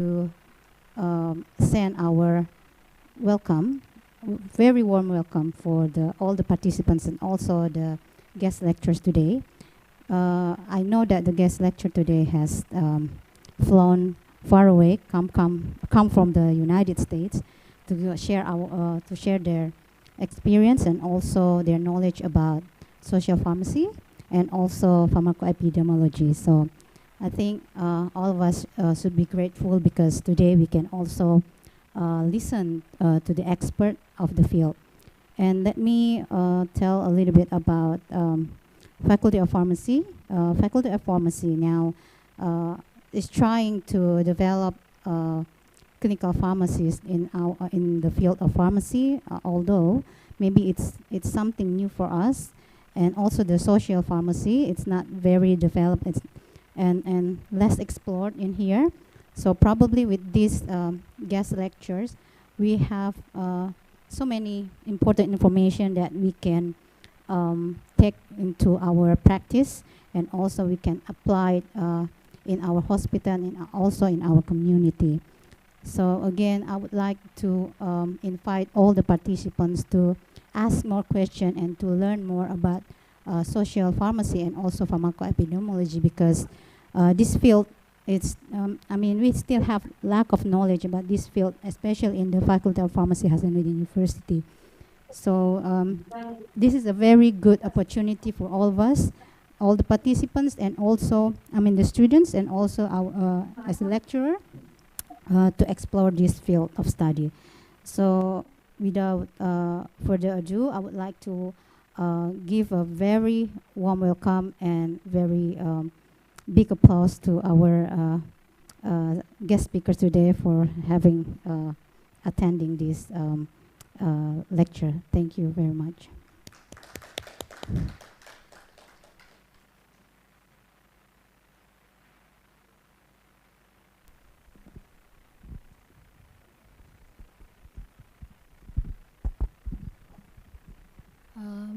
to send our welcome, very warm welcome for all the participants and also the guest lecturers today. I know that the guest lecturer today has flown far away, come from the United States to share their experience and also their knowledge about social pharmacy and also pharmacoepidemiology. So I think all of us should be grateful because today we can also listen to the expert of the field. And let me tell a little bit about Faculty of Pharmacy. Faculty of Pharmacy now is trying to develop clinical pharmacists in the field of pharmacy, although maybe it's something new for us. And also the social pharmacy, it's not very developed and less explored in here. So probably with these guest lectures, we have so many important information that we can take into our practice, and also we can apply it in our hospital and also in our community. So again, I would like to invite all the participants to ask more questions and to learn more about social pharmacy and also pharmacoepidemiology, because this field, we still have lack of knowledge about this field, especially in the Faculty of Pharmacy, Hasanuddin University. So this is a very good opportunity for all of us, all the participants, and also, the students, and also our, as a lecturer, to explore this field of study. So without further ado, I would like to give a very warm welcome and very big applause to our guest speakers today for having attending this lecture. Thank you very much.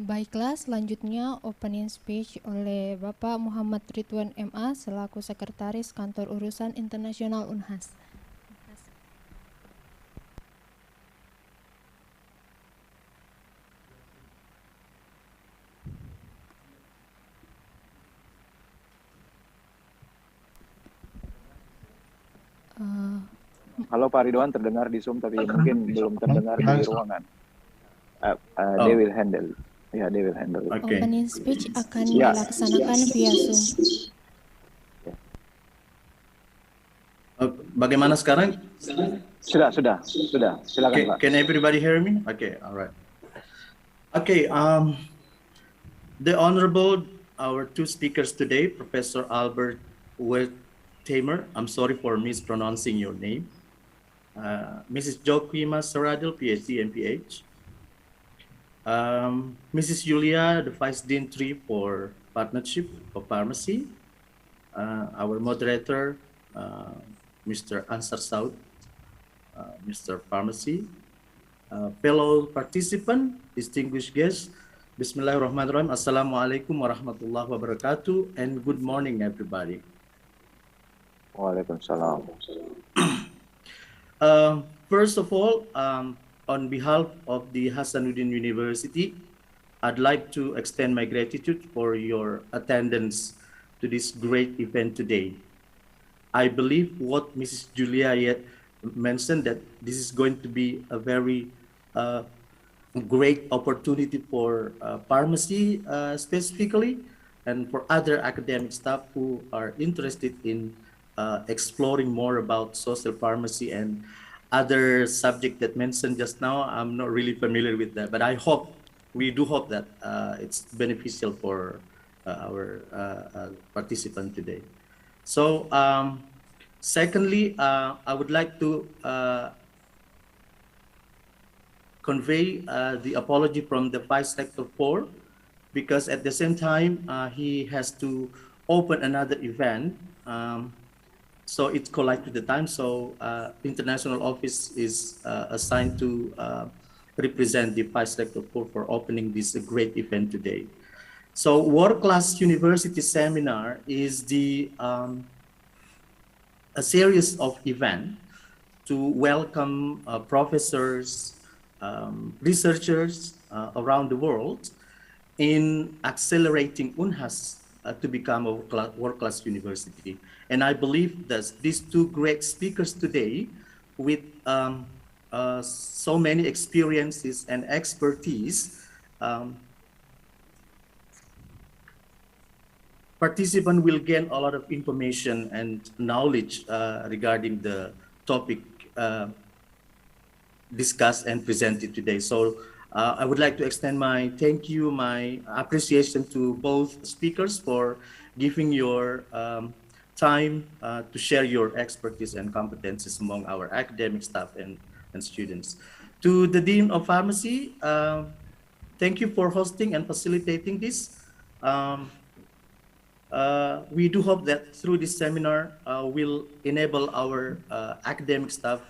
Baiklah, selanjutnya opening speech oleh Bapak Muhammad Ridwan MA selaku Sekretaris Kantor Urusan Internasional Unhas. Halo Pak Ridwan, terdengar di Zoom tapi mungkin belum terdengar di ruangan. They will handle. Yeah, they will handle. Okay. Opening speech akan dilaksanakan via Zoom. Bagaimana sekarang? Sudah. Silakan Pak. Can everybody hear me? Okay, all right. Okay, the Honorable, our two speakers today, Professor Albert Wertheimer, I'm sorry for mispronouncing your name, Mrs. Joaquima Saradil, PhD and PH, Mrs. Julia, the Vice Dean 3 for Partnership of Pharmacy, our moderator, Mr. Ansar Saud, Mr. Pharmacy, fellow participant, distinguished guests, Bismillahirrahmanirrahim, Assalamualaikum warahmatullahi wabarakatuh, and good morning, everybody. Waalaikumsalam. First of all, on behalf of the Hasanuddin University, I'd like to extend my gratitude for your attendance to this great event today. I believe what Mrs. Julia mentioned, that this is going to be a very great opportunity for pharmacy specifically, and for other academic staff who are interested in exploring more about social pharmacy and other subject that mentioned just now. I'm not really familiar with that, but we do hope that it's beneficial for our participant today. So secondly, I would like to convey the apology from the Vice Rector 4, because at the same time he has to open another event. So it collided with the time. So international office is assigned to represent the Vice Rector for opening this great event today. So World Class University Seminar is the a series of events to welcome professors, researchers around the world in accelerating UNHAS to become a world-class university. And I believe that these two great speakers today with so many experiences and expertise, participant will gain a lot of information and knowledge regarding the topic discussed and presented today. So I would like to extend my thank you, my appreciation to both speakers for giving your time to share your expertise and competencies among our academic staff and students. To the Dean of Pharmacy, thank you for hosting and facilitating this. We do hope that through this seminar will enable our academic staff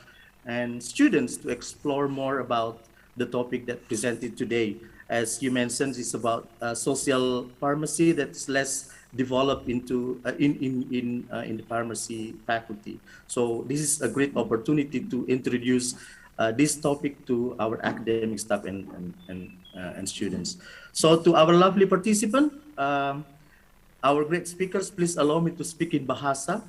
and students to explore more about the topic that presented today. As you mentioned, it's about social pharmacy that's less developed into in the pharmacy faculty. So this is a great opportunity to introduce this topic to our academic staff and students. So to our lovely participant, our great speakers, please allow me to speak in bahasa.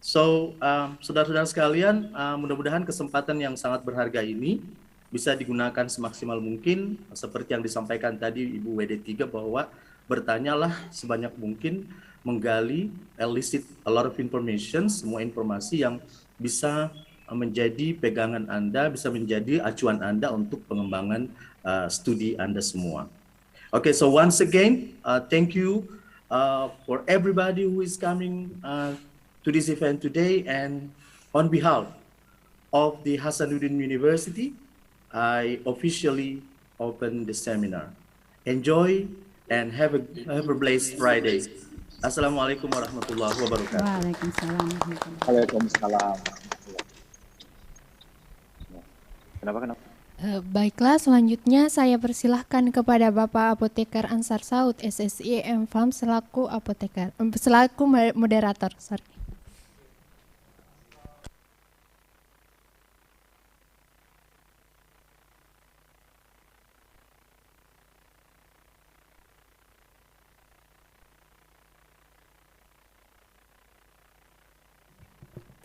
Saudara-saudara sekalian, mudah-mudahan kesempatan yang sangat berharga ini bisa digunakan semaksimal mungkin, seperti yang disampaikan tadi Ibu WD3 bahwa bertanyalah sebanyak mungkin, menggali, elicit a lot of information, semua informasi yang bisa menjadi pegangan Anda, bisa menjadi acuan Anda untuk pengembangan studi Anda semua. Okay, so once again, thank you for everybody who is coming to this event today, and on behalf of the Hasanuddin University, I officially open the seminar. Enjoy and have a blessed Friday. Assalamualaikum warahmatullahi wabarakatuh. Waalaikumsalam. Waalaikumsalam. Kenapa? Baiklah, selanjutnya saya persilahkan kepada Bapak Apoteker Ansar Saud, SSI M.Pharm selaku moderator. Sorry.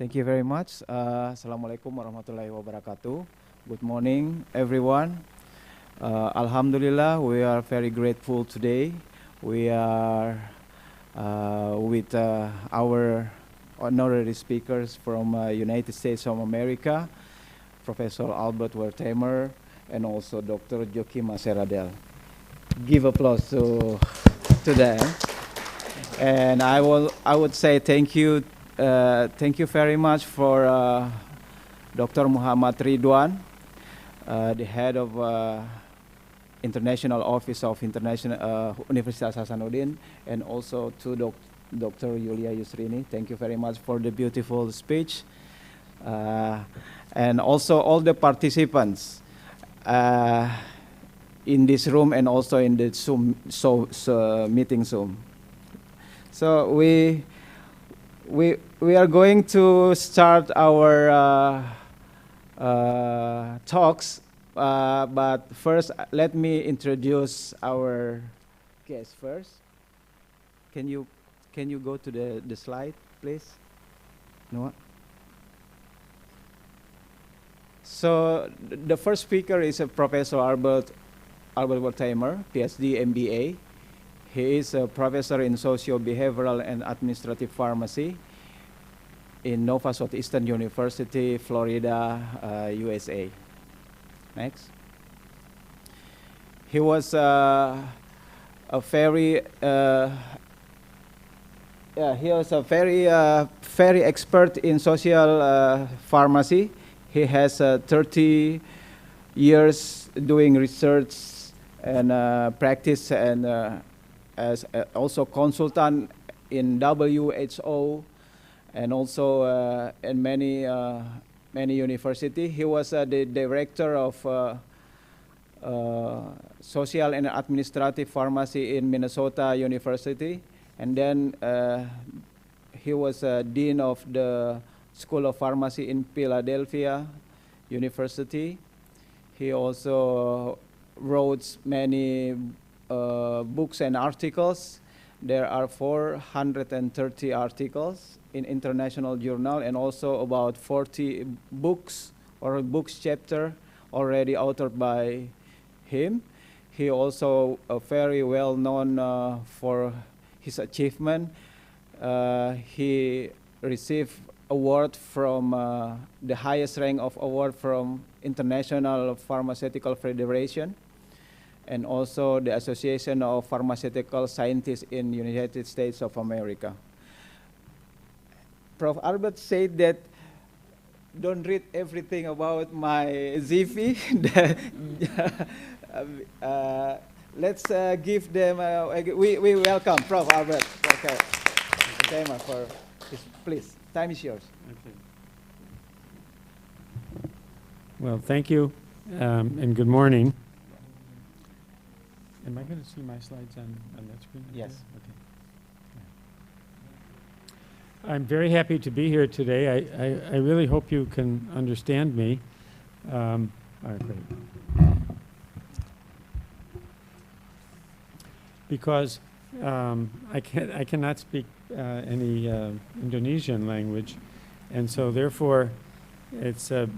Thank you very much. Assalamualaikum warahmatullahi wabarakatuh. Good morning, everyone. Alhamdulillah, we are very grateful today. We are with our honorary speakers from United States of America, Professor Albert Wertheimer, and also Dr. Joachim Maseradel. Give applause to them. And I would say thank you very much for Dr. Muhammad Ridwan, the head of International Office of Universitas Hasanuddin, and also to Dr. Yulia Yusrini. Thank you very much for the beautiful speech. And also all the participants in this room and also in the Zoom meeting Zoom. So we are going to start our talks, but first let me introduce our guest first. Can you go to the slide, please? Noah? So the first speaker is Professor Albert Wertheimer, PhD, MBA. He is a professor in socio-behavioral and administrative pharmacy in Nova Southeastern University, Florida, USA. Next. He was a very expert in social pharmacy. He has 30 years doing research and practice, and as also consultant in WHO and also in many universities. He was the director of social and administrative pharmacy in Minnesota University, and then he was Dean of the School of Pharmacy in Philadelphia University. He also wrote many books and articles. There are 430 articles in international journal, and also about 40 books or books chapter already authored by him. He also very well known for his achievement. He received award from the highest rank of award from International Pharmaceutical Federation, and also the Association of Pharmaceutical Scientists in United States of America. Prof. Albert said that don't read everything about my CV. Let's give them, we welcome Prof. Albert. Okay. For his, please, time is yours. Okay. Well, thank you, and good morning. Am I going to see my slides on that screen? Yes. Okay. I'm very happy to be here today. I really hope you can understand me. All right, great. Because I cannot speak any Indonesian language, and so therefore it's I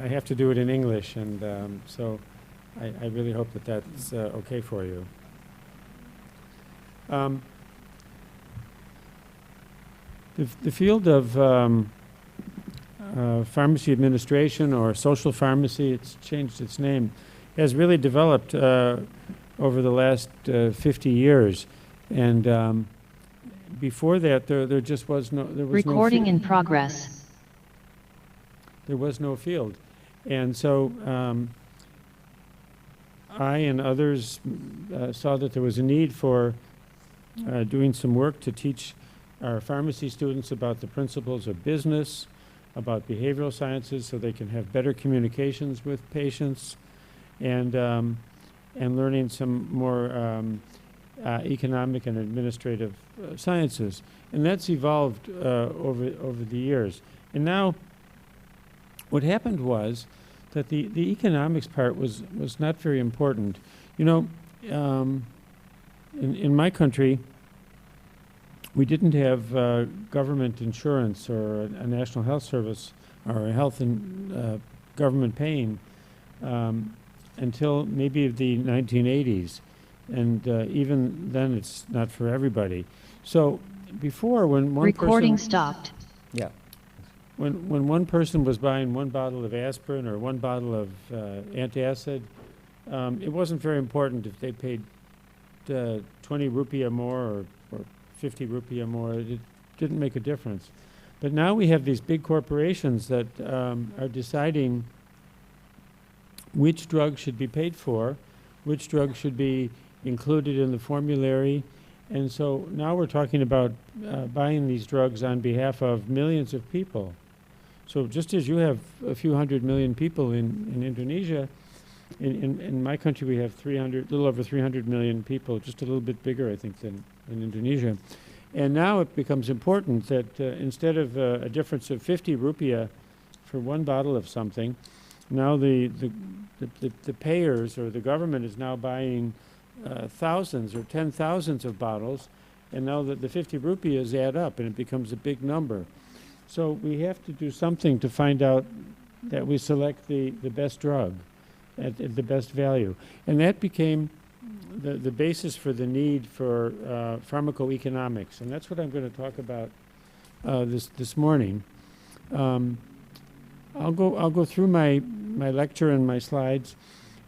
have to do it in English, and so I really hope that that's okay for you. The field of pharmacy administration, or social pharmacy, it's changed its name, has really developed over the last 50 years. And before that, there just was no... There was Recording in progress. There was no field. And so I and others saw that there was a need for doing some work to teach our pharmacy students about the principles of business, about behavioral sciences, so they can have better communications with patients, and learning some more economic and administrative sciences. And that's evolved over the years. And now what happened was that the economics part was not very important. You know, in my country, we didn't have government insurance or a national health service or a health and government paying until maybe the 1980s. And even then, it's not for everybody. So before, when one Recording person... stopped. Yeah. When one person was buying one bottle of aspirin or one bottle of antacid, it wasn't very important if they paid 20 rupiah more or 50 rupiah more. It didn't make a difference. But now we have these big corporations that are deciding which drugs should be paid for, which drugs should be included in the formulary. And so now we're talking about buying these drugs on behalf of millions of people. So just as you have a few 100 million people in Indonesia, in my country we have a little over 300 million people, just a little bit bigger, I think, than in Indonesia. And now it becomes important that instead of a difference of 50 rupiah for one bottle of something, now the payers or the government is now buying thousands or 10,000s of bottles, and now that the 50 rupees add up and it becomes a big number. So we have to do something to find out that we select the best drug at the best value. And that became the basis for the need for pharmacoeconomics. And that's what I'm going to talk about this morning. I'll go through my lecture and my slides,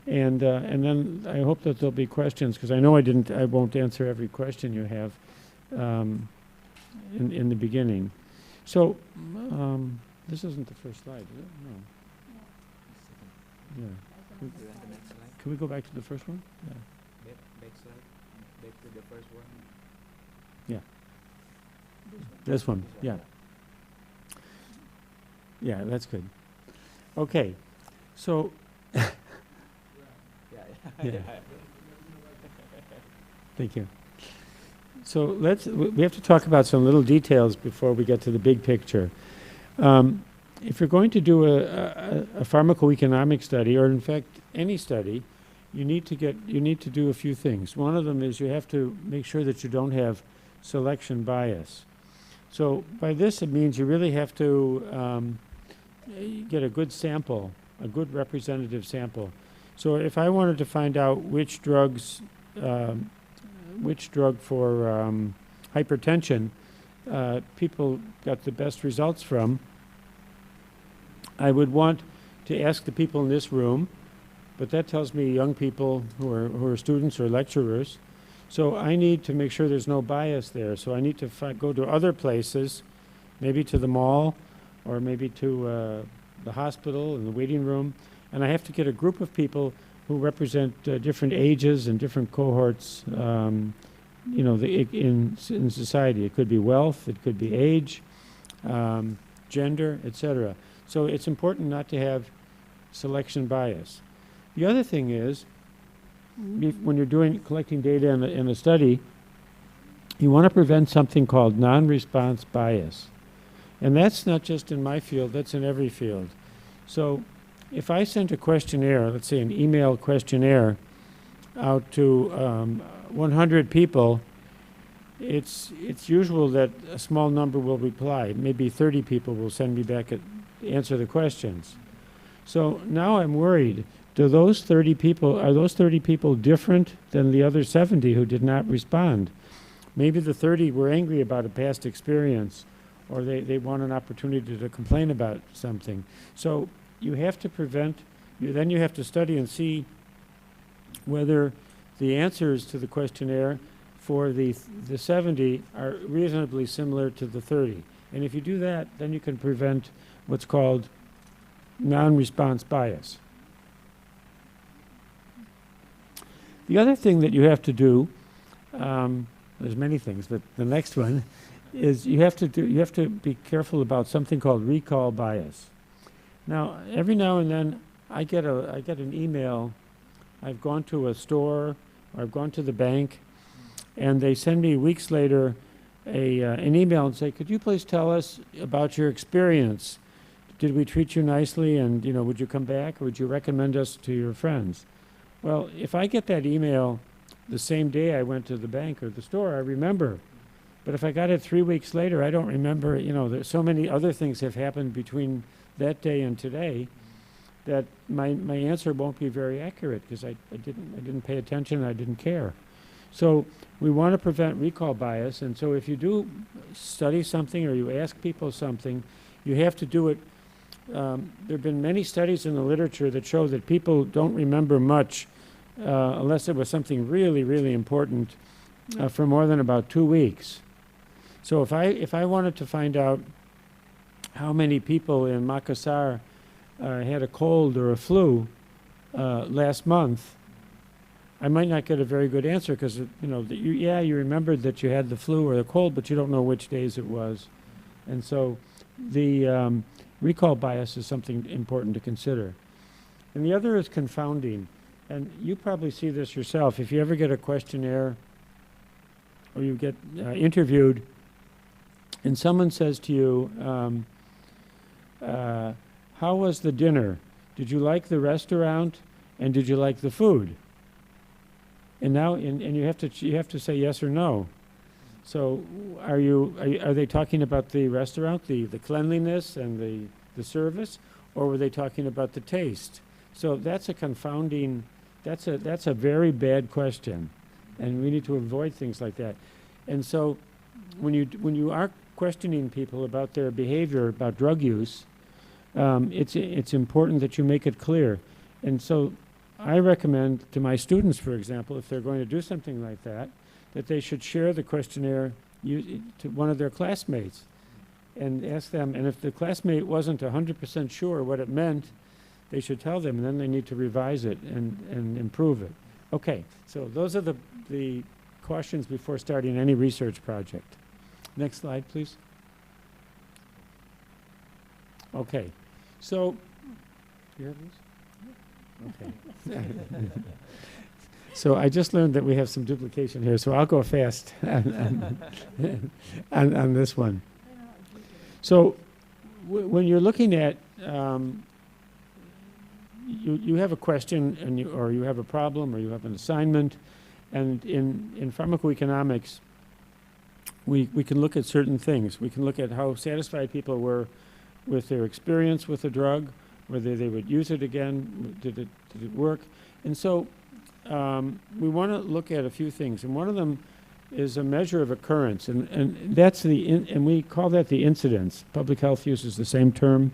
and then I hope that there'll be questions, because I know I won't answer every question you have in the beginning. So this isn't the first slide, is it? No. Yeah. Can we go back to the first one? Yeah. Back slide. Back to the first one. Yeah. This one. Yeah. Yeah, that's good. Okay. So. Yeah. Thank you. So we have to talk about some little details before we get to the big picture. If you're going to do a pharmacoeconomic study, or in fact any study, you need to do a few things. One of them is you have to make sure that you don't have selection bias. So by this it means you really have to get a good sample, a good representative sample. So if I wanted to find out which drug for hypertension people got the best results from, I would want to ask the people in this room, but that tells me young people who are students or lecturers. So I need to make sure there's no bias there. So I need to go to other places, maybe to the mall, or maybe to the hospital and the waiting room, and I have to get a group of people who represent different ages and different cohorts, you know, in society. It could be wealth, it could be age, gender, etc. So it's important not to have selection bias. The other thing is, when you're collecting data in a study, you want to prevent something called non-response bias. And that's not just in my field, that's in every field. So if I send a questionnaire, let's say an email questionnaire, out to 100 people, it's usual that a small number will reply. Maybe 30 people will send me back answer the questions. So now I'm worried. Are those 30 people different than the other 70 who did not respond? Maybe the 30 were angry about a past experience, or they want an opportunity to complain about something. So you have to then you have to study and see whether the answers to the questionnaire for the 70 are reasonably similar to the 30. And if you do that, then you can prevent what's called non-response bias. The other thing that you have to do, there's many things, but the next one is you have to be careful about something called recall bias. Now, every now and then I get an email. I've gone to a store, or I've gone to the bank, and they send me weeks later an email and say, could you please tell us about your experience? Did we treat you nicely, and would you come back, or would you recommend us to your friends? Well, if I get that email the same day I went to the bank or the store, I remember. But if I got it 3 weeks later, I don't remember. There's so many other things have happened between that day and today that my answer won't be very accurate, because I didn't pay attention, I didn't care. So we want to prevent recall bias, and so if you do study something or you ask people something, you have to do it. There have been many studies in the literature that show that people don't remember much unless it was something really, really important for more than about 2 weeks. So if I wanted to find out how many people in Makassar had a cold or a flu last month, I might not get a very good answer, because you remembered that you had the flu or the cold, but you don't know which days it was. And so the recall bias is something important to consider. And the other is confounding. And you probably see this yourself. If you ever get a questionnaire or you get interviewed and someone says to you, how was the dinner? Did you like the restaurant, and did you like the food? And now, and you have to say yes or no. So are they talking about the restaurant, the cleanliness and the service, or were they talking about the taste? So that's a confounding, that's a very bad question, and we need to avoid things like that. And so when you are questioning people about their behavior, about drug use, it's important that you make it clear. And so I recommend to my students, for example, if they're going to do something like that they should share the questionnaire to one of their classmates and ask them, and if the classmate wasn't 100% sure what it meant, they should tell them, and then they need to revise it and improve it. Okay, so those are the cautions before starting any research project. Next slide, please. Okay, so, you have these? Okay. So I just learned that we have some duplication here, so I'll go fast on this one. So when you're looking at, you have a question, and or you have a problem, or you have an assignment, and in pharmacoeconomics, we can look at certain things. We can look at how satisfied people were with their experience with the drug, whether they would use it again, did it work, and so we want to look at a few things, and one of them is a measure of occurrence, and that's and we call that the incidence. Public health uses the same term.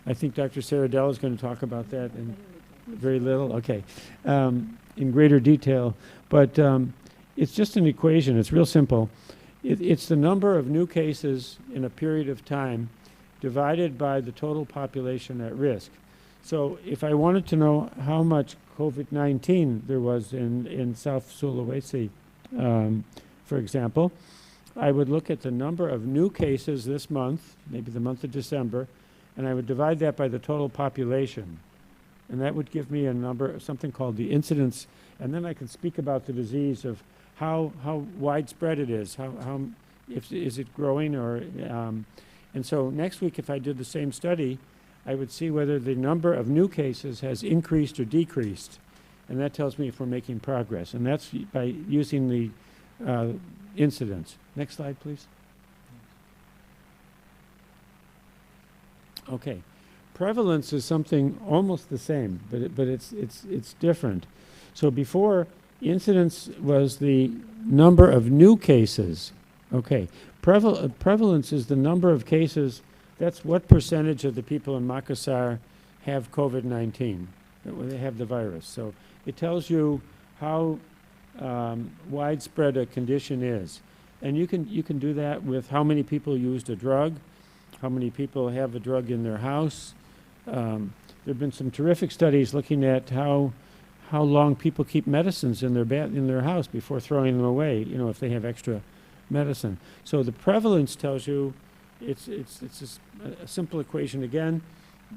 I think Dr. Saradell is going to talk about that in very little, okay, in greater detail, but it's just an equation. It's real simple. It's the number of new cases in a period of time divided by the total population at risk. So if I wanted to know how much COVID-19 there was in South Sulawesi, for example, I would look at the number of new cases this month, maybe the month of December, and I would divide that by the total population. And that would give me a number, something called the incidence, and then I can speak about the disease of how widespread it is, is it growing, or, and so next week if I did the same study, I would see whether the number of new cases has increased or decreased, and that tells me if we're making progress, and that's by using the incidence. Next slide, please. Okay, prevalence is something almost the same, but it's different. So before, incidence was the number of new cases. Okay, prevalence is the number of cases. That's what percentage of the people in Makassar have COVID-19, they have the virus. So it tells you how widespread a condition is. And you can do that with how many people used a drug, how many people have a drug in their house. There have been some terrific studies looking at how long people keep medicines in their house before throwing them away, you know, if they have extra medicine. So the prevalence tells you, it's a simple equation again,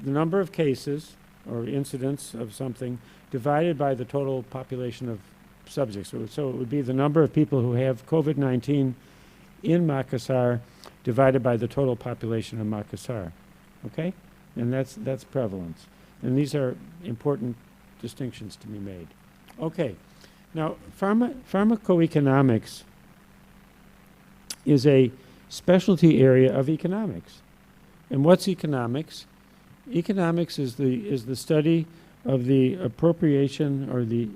the number of cases or incidence of something divided by the total population of subjects. So it would be the number of people who have COVID-19 in Makassar divided by the total population of Makassar, okay? And that's prevalence. And these are important distinctions to be made. Okay, now pharmacoeconomics is a specialty area of economics. And what's economics? Economics is the study of the appropriation or the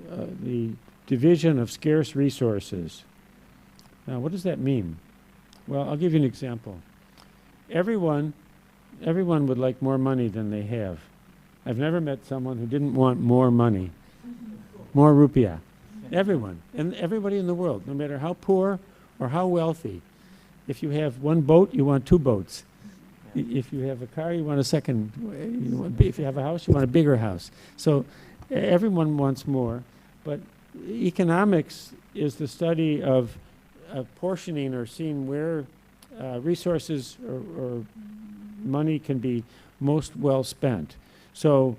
division of scarce resources. Now, what does that mean? Well, I'll give you an example. Everyone would like more money than they have. I've never met someone who didn't want more money, more rupiah. Everyone, and everybody in the world, no matter how poor or how wealthy. If you have one boat, you want two boats. If you have a car, you want a second. If you have a house, you want a bigger house. So everyone wants more, but economics is the study of portioning or seeing where resources or money can be most well spent. So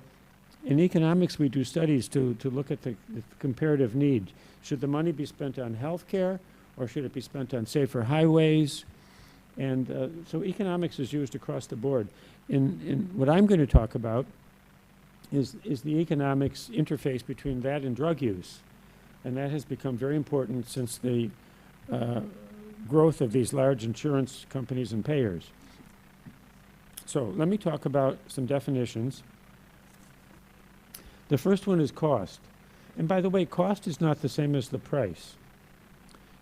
in economics, we do studies to look at the comparative need. Should the money be spent on healthcare, or should it be spent on safer highways? And so economics is used across the board. In what I'm going to talk about is the economics interface between that and drug use. And that has become very important since the growth of these large insurance companies and payers. So let me talk about some definitions. The first one is cost. And by the way, cost is not the same as the price.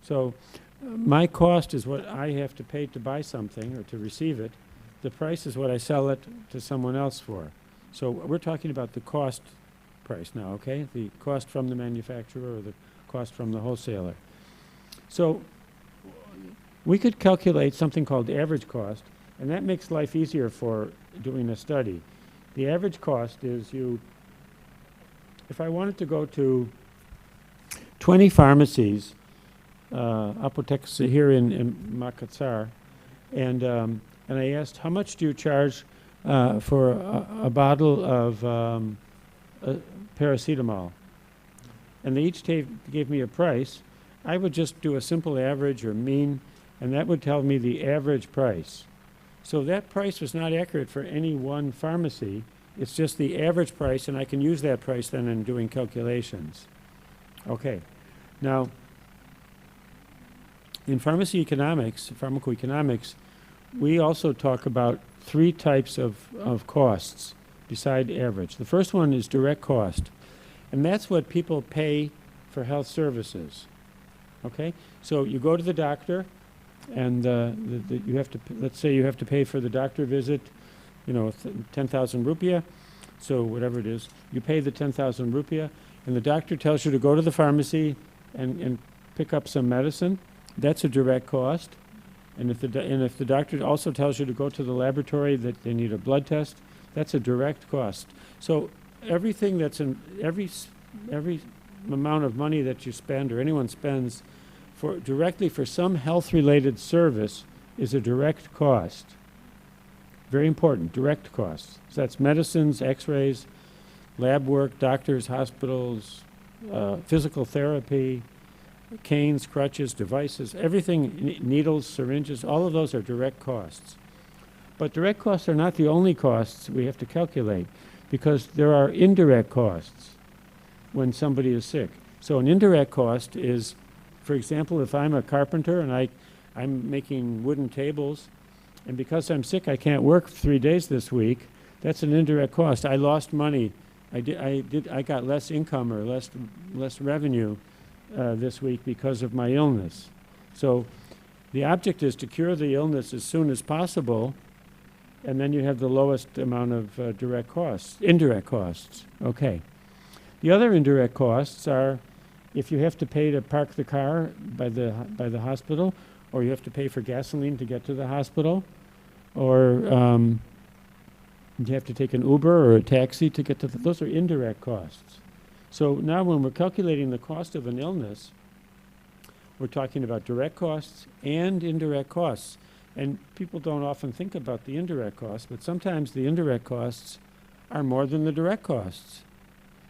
So my cost is what I have to pay to buy something or to receive it. The price is what I sell it to someone else for. So we're talking about the cost price now, okay? The cost from the manufacturer or the cost from the wholesaler. So we could calculate something called average cost, and that makes life easier for doing a study. The average cost is if I wanted to go to 20 pharmacies, apotheeks here in Makassar, and I asked, how much do you charge for a bottle of paracetamol? and they each gave me a price, I would just do a simple average or mean, and that would tell me the average price. So that price was not accurate for any one pharmacy. It's just the average price, and I can use that price then in doing calculations. Okay. Now, in pharmacoeconomics, we also talk about three types of costs beside average. The first one is direct cost, and that's what people pay for health services. Okay? So you go to the doctor, and you have to, let's say you have to pay for the doctor visit, 10,000 rupiah, so whatever it is, you pay the 10,000 rupiah, and the doctor tells you to go to the pharmacy and pick up some medicine. That's a direct cost. And if the doctor also tells you to go to the laboratory that they need a blood test, that's a direct cost. So everything that's in every amount of money that you spend or anyone spends directly for some health-related service is a direct cost. Very important, direct costs. So that's medicines, x-rays, lab work, doctors, hospitals, physical therapy, canes, crutches, devices, everything, needles, syringes, all of those are direct costs. But direct costs are not the only costs we have to calculate, because there are indirect costs when somebody is sick. So an indirect cost is, for example, if I'm a carpenter and I'm making wooden tables, and because I'm sick I can't work 3 days this week, that's an indirect cost. I lost money. I got less income or less revenue this week because of my illness. So the object is to cure the illness as soon as possible, and then you have the lowest amount of indirect costs. Okay. The other indirect costs are if you have to pay to park the car by the hospital, or you have to pay for gasoline to get to the hospital, or you have to take an Uber or a taxi to get to those are indirect costs. So now when we're calculating the cost of an illness, we're talking about direct costs and indirect costs. And people don't often think about the indirect costs, but sometimes the indirect costs are more than the direct costs.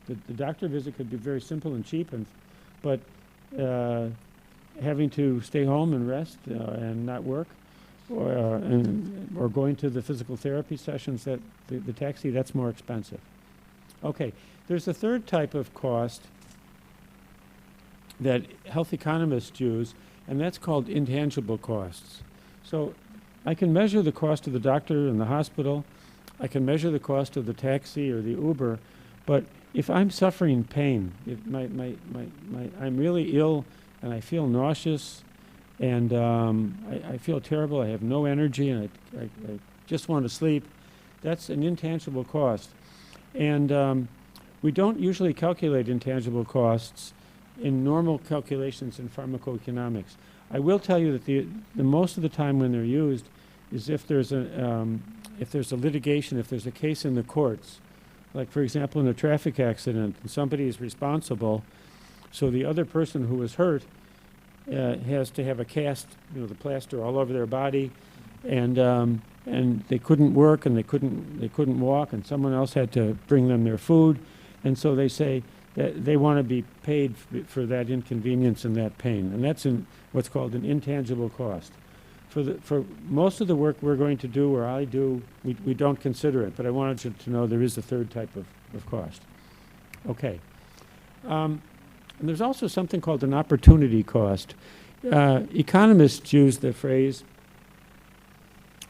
The doctor visit could be very simple and cheap, but having to stay home and rest and not work, or going to the physical therapy sessions, that the taxi, that's more expensive. Okay, there's a third type of cost that health economists use, and that's called intangible costs. So I can measure the cost of the doctor and the hospital, I can measure the cost of the taxi or the Uber, but if I'm suffering pain, if I'm really ill and I feel nauseous and I feel terrible, I have no energy and I just want to sleep, that's an intangible cost. And we don't usually calculate intangible costs in normal calculations in pharmacoeconomics. I will tell you that the most of the time when they're used is if there's a litigation, if there's a case in the courts, like for example in a traffic accident and somebody is responsible, so the other person who was hurt has to have a cast, the plaster all over their body, and they couldn't work and they couldn't walk, and someone else had to bring them their food, and so they say that they want to be paid for that inconvenience and that pain, and that's in what's called an intangible cost. For most of the work we're going to do, or I do, we don't consider it, but I wanted you to know there is a third type of cost. Okay. And there's also something called an opportunity cost. Economists use the phrase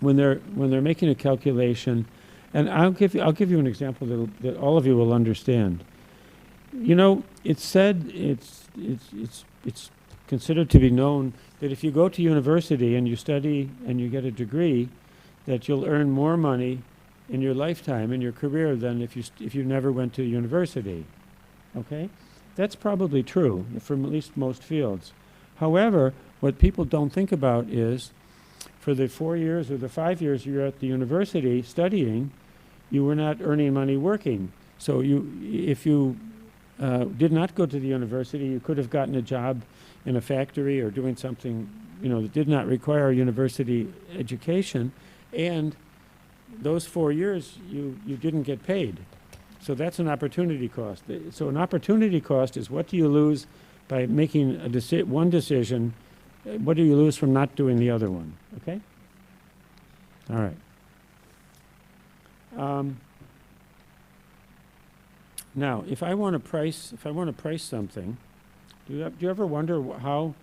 when they're making a calculation, and I'll give you an example that all of you will understand. It's said, it's considered to be known that if you go to university and you study and you get a degree, that you'll earn more money in your lifetime, in your career, than if you never went to university. Okay? That's probably true from at least most fields. However, what people don't think about is for the 4 years or the 5 years you're at the university studying, you were not earning money working. So if you did not go to the university, you could have gotten a job in a factory or doing something that did not require a university education, and those 4 years you didn't get paid. So that's an opportunity cost. So an opportunity cost is what do you lose by making one decision, what do you lose from not doing the other one, okay? All right. Now, if I want to price something, do you ever wonder how,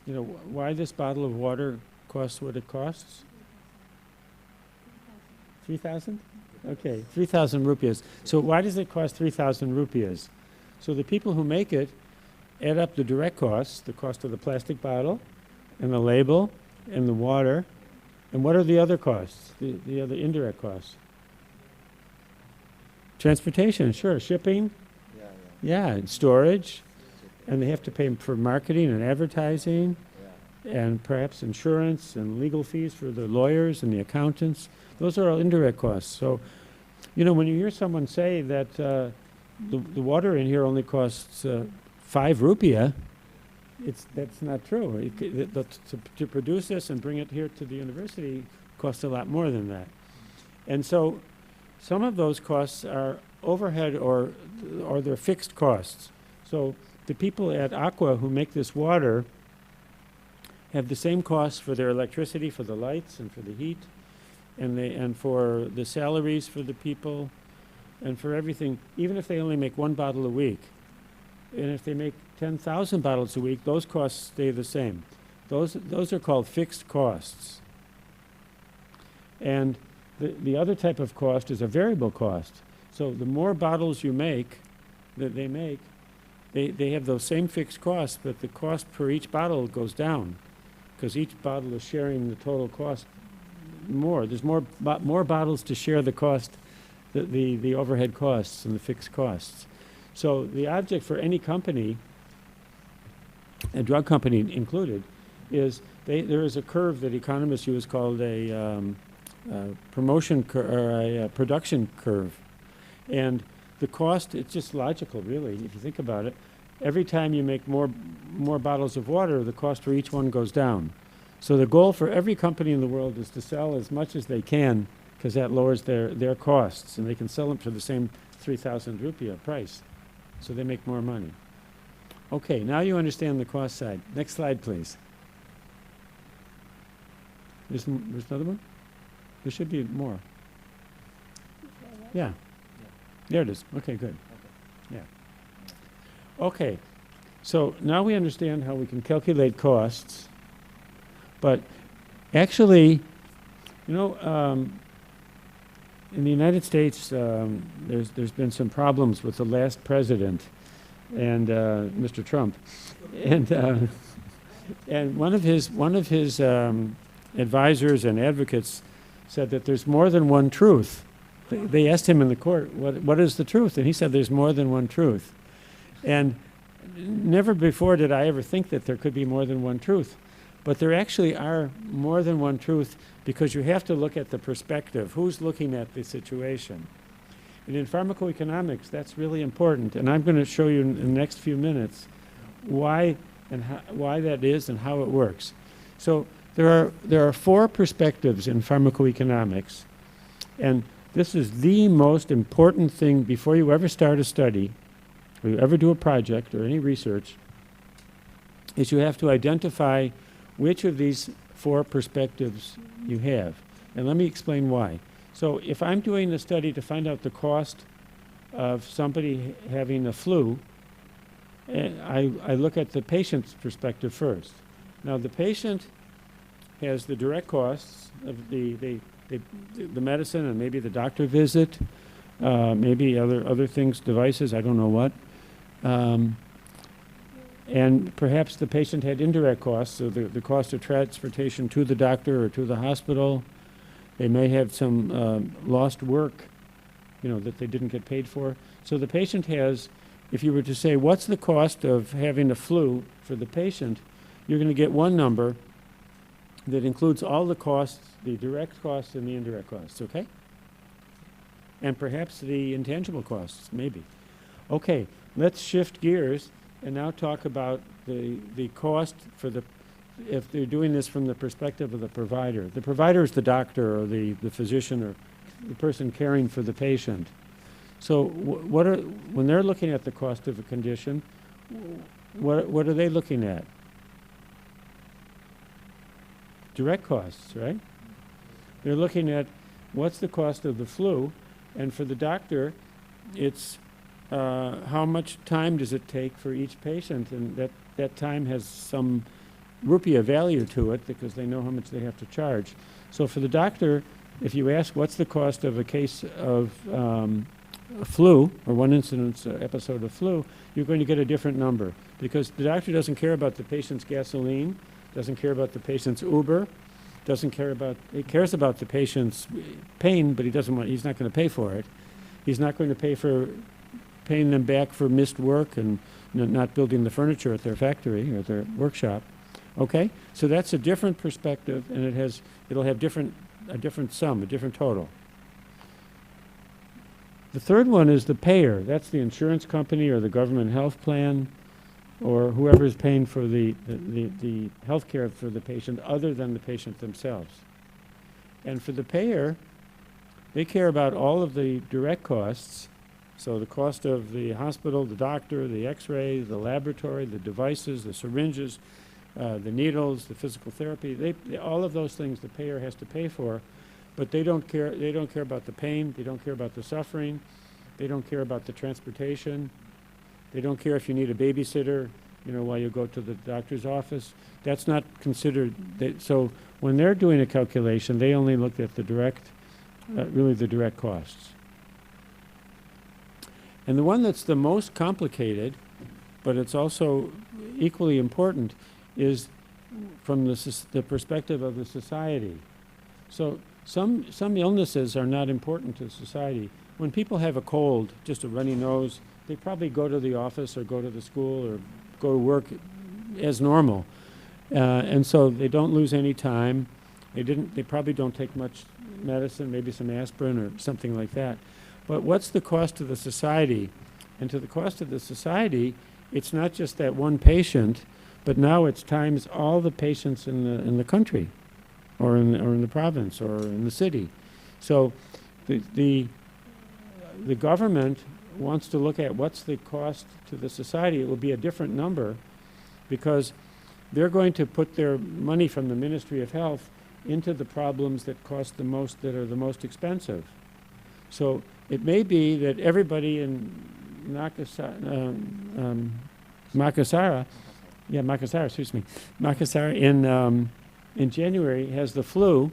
why this bottle of water costs what it costs? 3,000? Okay, 3,000 rupees. So why does it cost 3,000 rupees? So the people who make it add up the direct costs, the cost of the plastic bottle, and the label, and the water, and what are the other costs, the other indirect costs? Transportation, sure, shipping, yeah, and storage, and they have to pay for marketing and advertising, and perhaps insurance and legal fees for the lawyers and the accountants. Those are all indirect costs. So, when you hear someone say that the water in here only costs 5 rupiah, that's not true. To produce this and bring it here to the university costs a lot more than that. And so some of those costs are overhead or they're fixed costs. So the people at Aqua who make this water have the same costs for their electricity, for the lights and for the heat, and for the salaries for the people, and for everything, even if they only make 1 bottle a week. And if they make 10,000 bottles a week, those costs stay the same. Those are called fixed costs. And the other type of cost is a variable cost. So the more bottles you make, that they make, they have those same fixed costs, but the cost per each bottle goes down because each bottle is sharing the total cost more. There's more bottles to share the cost, the overhead costs and the fixed costs. So the object for any company, a drug company included, is there is a curve that economists use called a production curve. And the cost, it's just logical, really, if you think about it. Every time you make more bottles of water, the cost for each one goes down. So the goal for every company in the world is to sell as much as they can, because that lowers their costs, and they can sell them for the same 3,000 rupiah price. So they make more money. Okay, now you understand the cost side. Next slide, please. There's another one? There should be more. Yeah. There it is. Okay, good. Yeah. Okay, so now we understand how we can calculate costs, but actually, in the United States, there's been some problems with the last president and Mr. Trump, and one of his advisors and advocates said that there's more than one truth. They asked him in the court, what is the truth? And he said there's more than one truth. And never before did I ever think that there could be more than one truth. But there actually are more than one truth, because you have to look at the perspective. Who's looking at the situation? And in pharmacoeconomics, that's really important. And I'm going to show you in the next few minutes why that is and how it works. So there are 4 perspectives in pharmacoeconomics. And this is the most important thing before you ever start a study, or you ever do a project or any research, is you have to identify which of these 4 perspectives you have. And let me explain why. So if I'm doing a study to find out the cost of somebody having a flu, I look at the patient's perspective first. Now the patient has the direct costs of the medicine and maybe the doctor visit, maybe other things, devices, I don't know what. And perhaps the patient had indirect costs, so the cost of transportation to the doctor or to the hospital. They may have some lost work, that they didn't get paid for. So the patient has, if you were to say, what's the cost of having a flu for the patient, you're going to get one number that includes all the costs, the direct costs and the indirect costs, okay? And perhaps the intangible costs, maybe. Okay, let's shift gears and now talk about the cost for if they're doing this from the perspective of the provider. The provider is the doctor or the physician or the person caring for the patient. So when they're looking at the cost of a condition, what are they looking at? Direct costs, right? They're looking at what's the cost of the flu, and for the doctor, it's how much time does it take for each patient, and that time has some rupiah value to it because they know how much they have to charge. So for the doctor, if you ask what's the cost of a case of flu or one incidence episode of flu, you're going to get a different number because the doctor doesn't care about the patient's gasoline, doesn't care about the patient's Uber, he cares about the patient's pain, but he's not going to pay for it. He's not going to pay for paying them back for missed work and not building the furniture at their factory or their workshop. Okay, so that's a different perspective, and it'll have a different sum, a different total. The third one is the payer. That's the insurance company or the government health plan or whoever is paying for the health care for the patient other than the patient themselves. And for the payer, they care about all of the direct costs, so the cost of the hospital, the doctor, the x-ray, the laboratory, the devices, the syringes, the needles, the physical therapy, all of those things the payer has to pay for, but they don't care about the pain, they don't care about the suffering, they don't care about the transportation, they don't care if you need a babysitter, while you go to the doctor's office. That's not considered, so when they're doing a calculation, they only look at the direct, really the direct costs. And the one that's the most complicated, but it's also equally important, is from the perspective of the society. So some illnesses are not important to society. When people have a cold, just a runny nose, they probably go to the office or go to the school or go to work as normal. And so they don't lose any time. They probably don't take much medicine, maybe some aspirin or something like that. But what's the cost to the society? And to the cost of the society, it's not just that one patient, but now it's times all the patients in the country, or in the province, or in the city. So the government wants to look at what's the cost to the society. It will be a different number because they're going to put their money from the Ministry of Health into the problems that cost the most, that are the most expensive. So it may be that everybody in Makassar in January has the flu,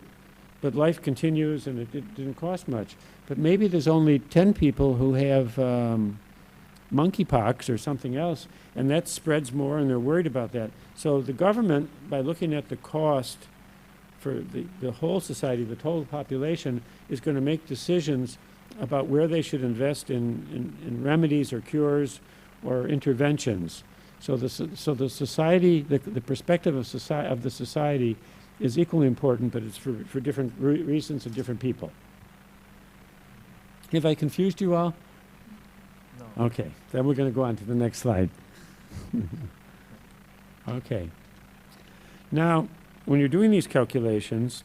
but life continues and it didn't cost much. But maybe there's only 10 people who have monkeypox or something else, and that spreads more, and they're worried about that. So the government, by looking at the cost for the whole society, the total population, is going to make decisions about where they should invest in remedies or cures or interventions. So the society, the perspective of the society is equally important, but it's for different reasons and different people. Have I confused you all? No. Okay, then we're going to go on to the next slide. Okay. Now, when you're doing these calculations,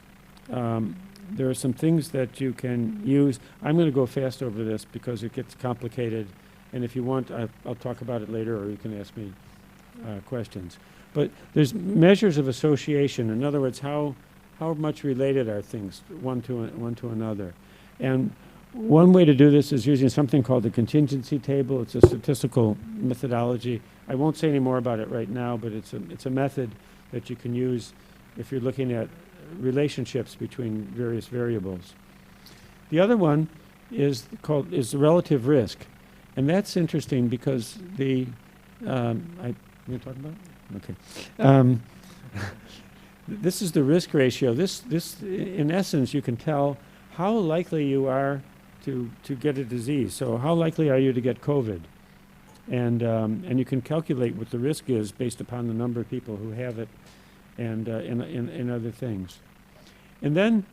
there are some things that you can use. I'm going to go fast over this because it gets complicated, and if you want, I'll talk about it later, or you can ask me questions. But there's measures of association. In other words, how much related are things one to another? And one way to do this is using something called the contingency table. It's a statistical methodology. I won't say any more about it right now, but it's a method that you can use if you're looking at relationships between various variables. The other one is the relative risk, and that's interesting because you going to talk about it? Okay. This is the risk ratio. This in essence, you can tell how likely you are to get a disease. So how likely are you to get COVID? And you can calculate what the risk is based upon the number of people who have it, and other things. And then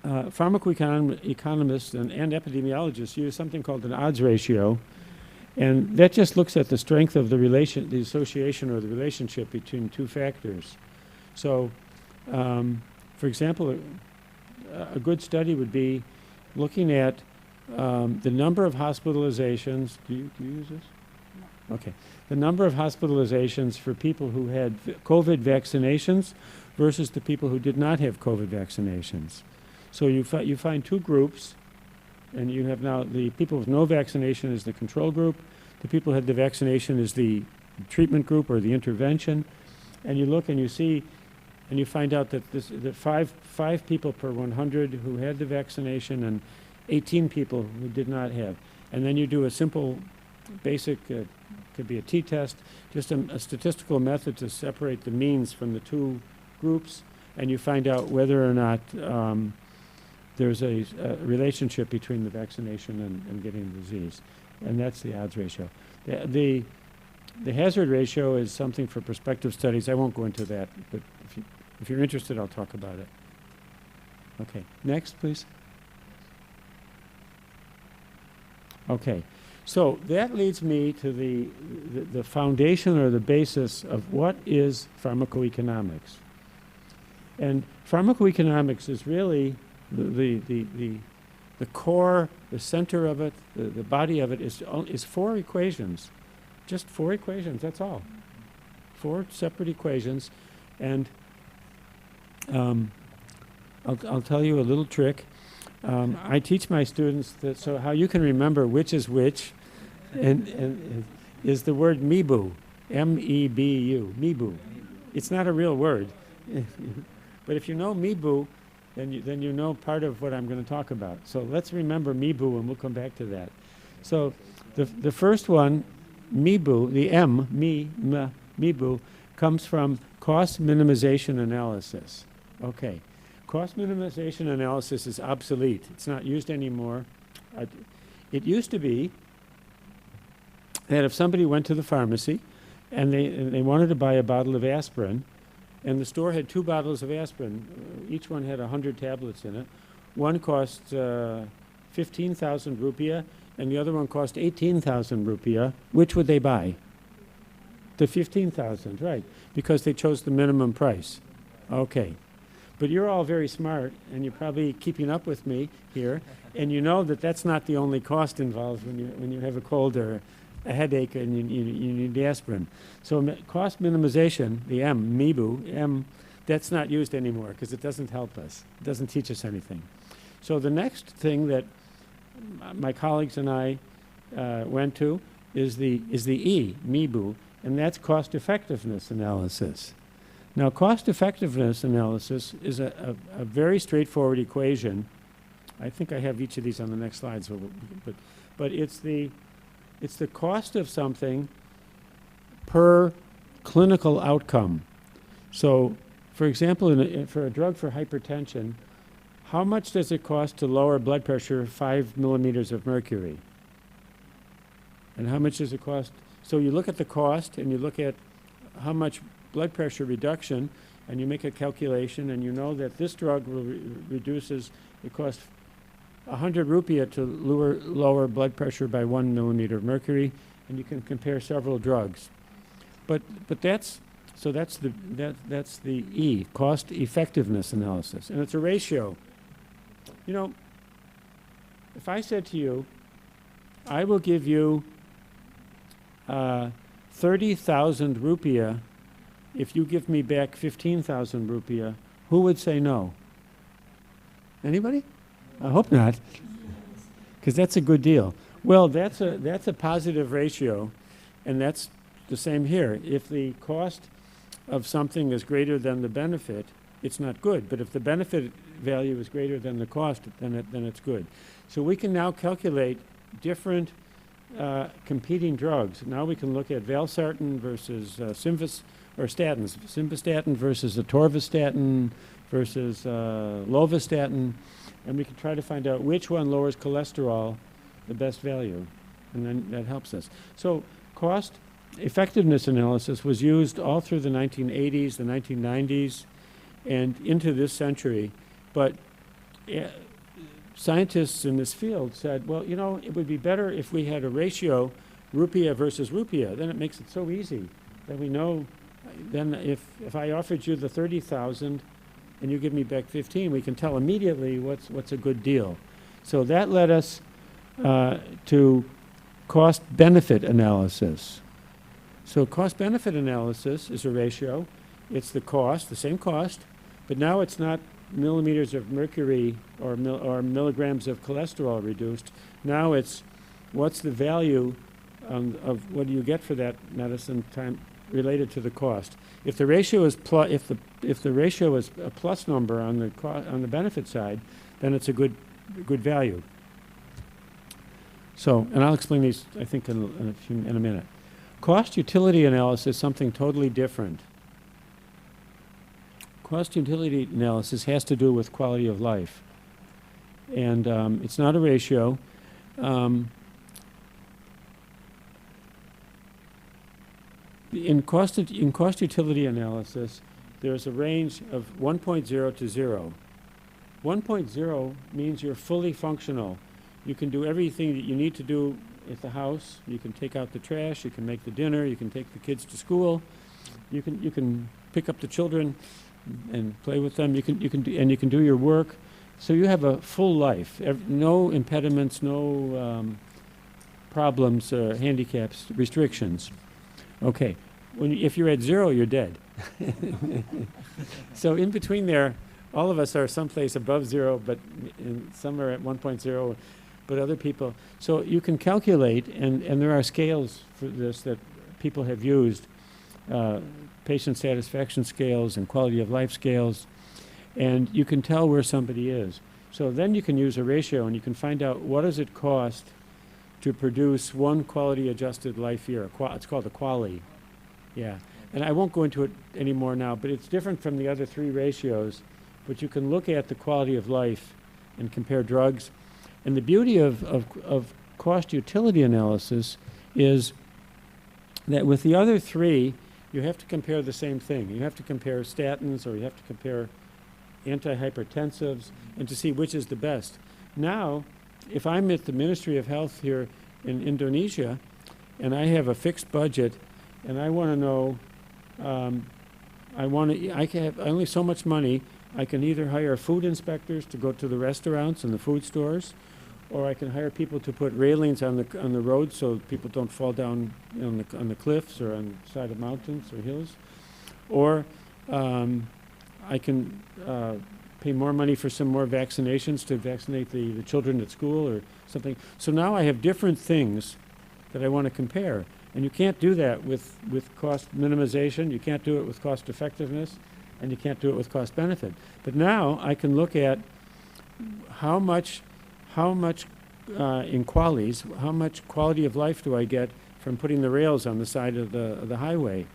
pharmacoeconomists and epidemiologists use something called an odds ratio, and that just looks at the strength of the association or the relationship between two factors. So, for example, a good study would be looking at the number of hospitalizations. Do you use this? No. Okay. The number of hospitalizations for people who had COVID vaccinations versus the people who did not have COVID vaccinations. So you find two groups, and you have now the people with no vaccination is the control group, the people who had the vaccination is the treatment group or the intervention, and you look and you see, and you find out that five people per 100 who had the vaccination and 18 people who did not have. And then you do a simple, basic, could be a t-test, just a statistical method to separate the means from the two groups, and you find out whether or not there's a relationship between the vaccination and getting the disease. And that's the odds ratio. The hazard ratio is something for prospective studies. I won't go into that, but if you're interested, I'll talk about it. Okay, next, please. Okay, so that leads me to the foundation or the basis of what is pharmacoeconomics. And pharmacoeconomics is really the core, the center of it, the body of it is four equations. Just four equations, that's all. Four separate equations. And I'll tell you a little trick. I teach my students that so how you can remember which is which and is the word MEBU, M-E-B-U, MEBU. It's not a real word. But if you know MEBU, then you know part of what I'm going to talk about. So let's remember MEBU, and we'll come back to that. So the first one, MEBU, the M, MEBU, comes from cost minimization analysis. Okay. Cost minimization analysis is obsolete. It's not used anymore. It used to be that if somebody went to the pharmacy and they wanted to buy a bottle of aspirin, and the store had 2 bottles of aspirin, each one had 100 tablets in it. One cost 15,000 rupiah, and the other one cost 18,000 rupiah. Which would they buy? The 15,000, right, because they chose the minimum price. Okay. But you're all very smart, and you're probably keeping up with me here, and you know that that's not the only cost involved when you have a cold or a headache and you need the aspirin. So cost minimization, the M, MEBU, that's not used anymore because it doesn't help us. It doesn't teach us anything. So the next thing that my colleagues and I went to is the E, MEBU, and that's cost effectiveness analysis. Now, cost-effectiveness analysis is a very straightforward equation. I think I have each of these on the next slide, so but it's the cost of something per clinical outcome. So, for example, for a drug for hypertension, how much does it cost to lower blood pressure 5 millimeters of mercury? And how much does it cost? So you look at the cost and you look at how much blood pressure reduction, and you make a calculation, and you know that this drug reduces, it costs 100 rupiah to lower blood pressure by 1 millimeter of mercury, and you can compare several drugs. But that's the E, cost effectiveness analysis, and it's a ratio. You know, if I said to you, I will give you 30,000 rupiah if you give me back 15,000 rupiah, who would say no? Anybody? I hope not, because that's a good deal. Well, that's a positive ratio, and that's the same here. If the cost of something is greater than the benefit, it's not good. But if the benefit value is greater than the cost, then it's good. So we can now calculate different competing drugs. Now we can look at valsartan versus statins, simvastatin versus atorvastatin versus lovastatin, and we can try to find out which one lowers cholesterol the best value, and then that helps us. So cost effectiveness analysis was used all through the 1980s, the 1990s, and into this century, but scientists in this field said, well, you know, it would be better if we had a ratio, rupiah versus rupiah. Then it makes it so easy that we know. Then if I offered you the 30,000 and you give me back 15, we can tell immediately what's a good deal. So that led us to cost-benefit analysis. So cost-benefit analysis is a ratio. It's the cost, the same cost, but now it's not millimeters of mercury or milligrams of cholesterol reduced. Now it's what's the value of what do you get for that medicine time related to the cost. If the ratio is if the ratio is a plus number on the benefit side, then it's a good value. So, and I'll explain these, I think, in a minute. Cost utility analysis is something totally different. Cost utility analysis has to do with quality of life, and it's not a ratio. In cost utility analysis, there's a range of 1.0 to 0. 1.0 means you're fully functional. You can do everything that you need to do at the house. You can take out the trash, you can make the dinner, you can take the kids to school, you can pick up the children and play with them, you can do your work. So you have a full life, no impediments, no problems, handicaps, restrictions. Okay, if you're at 0, you're dead. So in between there, all of us are someplace above 0, but some are at 1.0, but other people. So you can calculate, and there are scales for this that people have used, patient satisfaction scales and quality of life scales, and you can tell where somebody is. So then you can use a ratio, and you can find out what does it cost to produce one quality adjusted life year. It's called a QALY. Yeah, and I won't go into it anymore now, but it's different from the other 3 ratios, but you can look at the quality of life and compare drugs. And the beauty of cost utility analysis is that with the other 3, you have to compare the same thing. You have to compare statins, or you have to compare antihypertensives, and to see which is the best. Now, if I'm at the Ministry of Health here in Indonesia, and I have a fixed budget, and I want to know, I can have only so much money. I can either hire food inspectors to go to the restaurants and the food stores, or I can hire people to put railings on the road so people don't fall down on the cliffs or on the side of mountains or hills, or I can pay more money for some more vaccinations to vaccinate the children at school or something. So now I have different things that I want to compare, and you can't do that with cost minimization. You can't do it with cost effectiveness, and you can't do it with cost benefit. But now I can look at how much in QALYs, how much quality of life do I get from putting the rails on the side of the highway,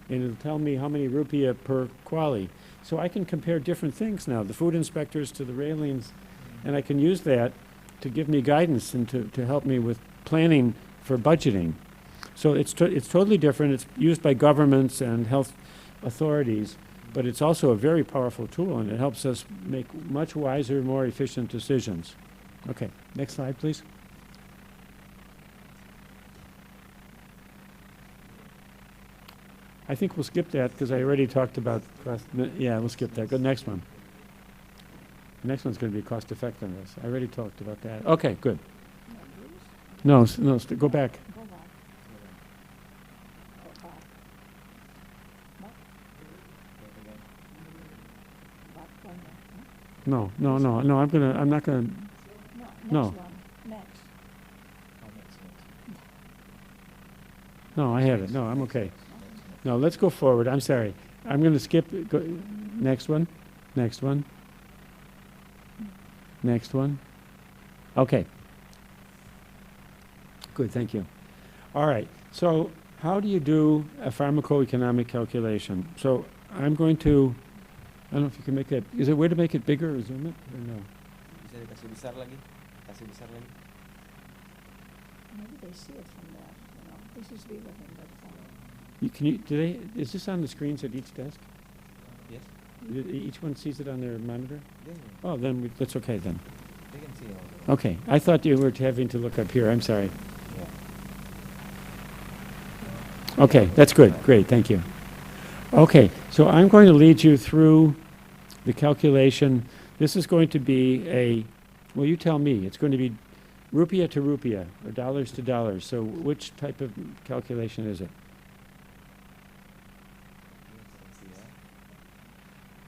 and it'll tell me how many rupiah per QALY. So I can compare different things now, the food inspectors to the railings, and I can use that to give me guidance and to help me with planning for budgeting. So it's totally different. It's used by governments and health authorities, but it's also a very powerful tool, and it helps us make much wiser, more efficient decisions. Okay, next slide, please. I think we'll skip that because I already talked about cost. Yeah, we'll skip that. Go next one. The next one's going to be cost effectiveness. I already talked about that. Okay, good. No, go back. No. I'm not gonna. No. No, I had it. No, I'm okay. No, let's go forward. I'm sorry. I'm going to skip. Next one. Next one. Next one. Okay. Good, thank you. All right. So how do you do a pharmacoeconomic calculation? So I'm going to, I don't know if you can make that. Is there a way to make it bigger or zoom it? Or no? Bisa dikasih besar lagi? Kasih besar lagi. Maybe they see it from there. You know, this is bigger than that phone. Is this on the screens at each desk? Yes. Each one sees it on their monitor? Yeah. Oh, then that's okay then. They can see all. Okay. I thought you were having to look up here. I'm sorry. Yeah. Okay, that's good. Great, thank you. Okay, so I'm going to lead you through the calculation. This is going to be well, you tell me. It's going to be rupiah to rupiah, or dollars to dollars. So which type of calculation is it?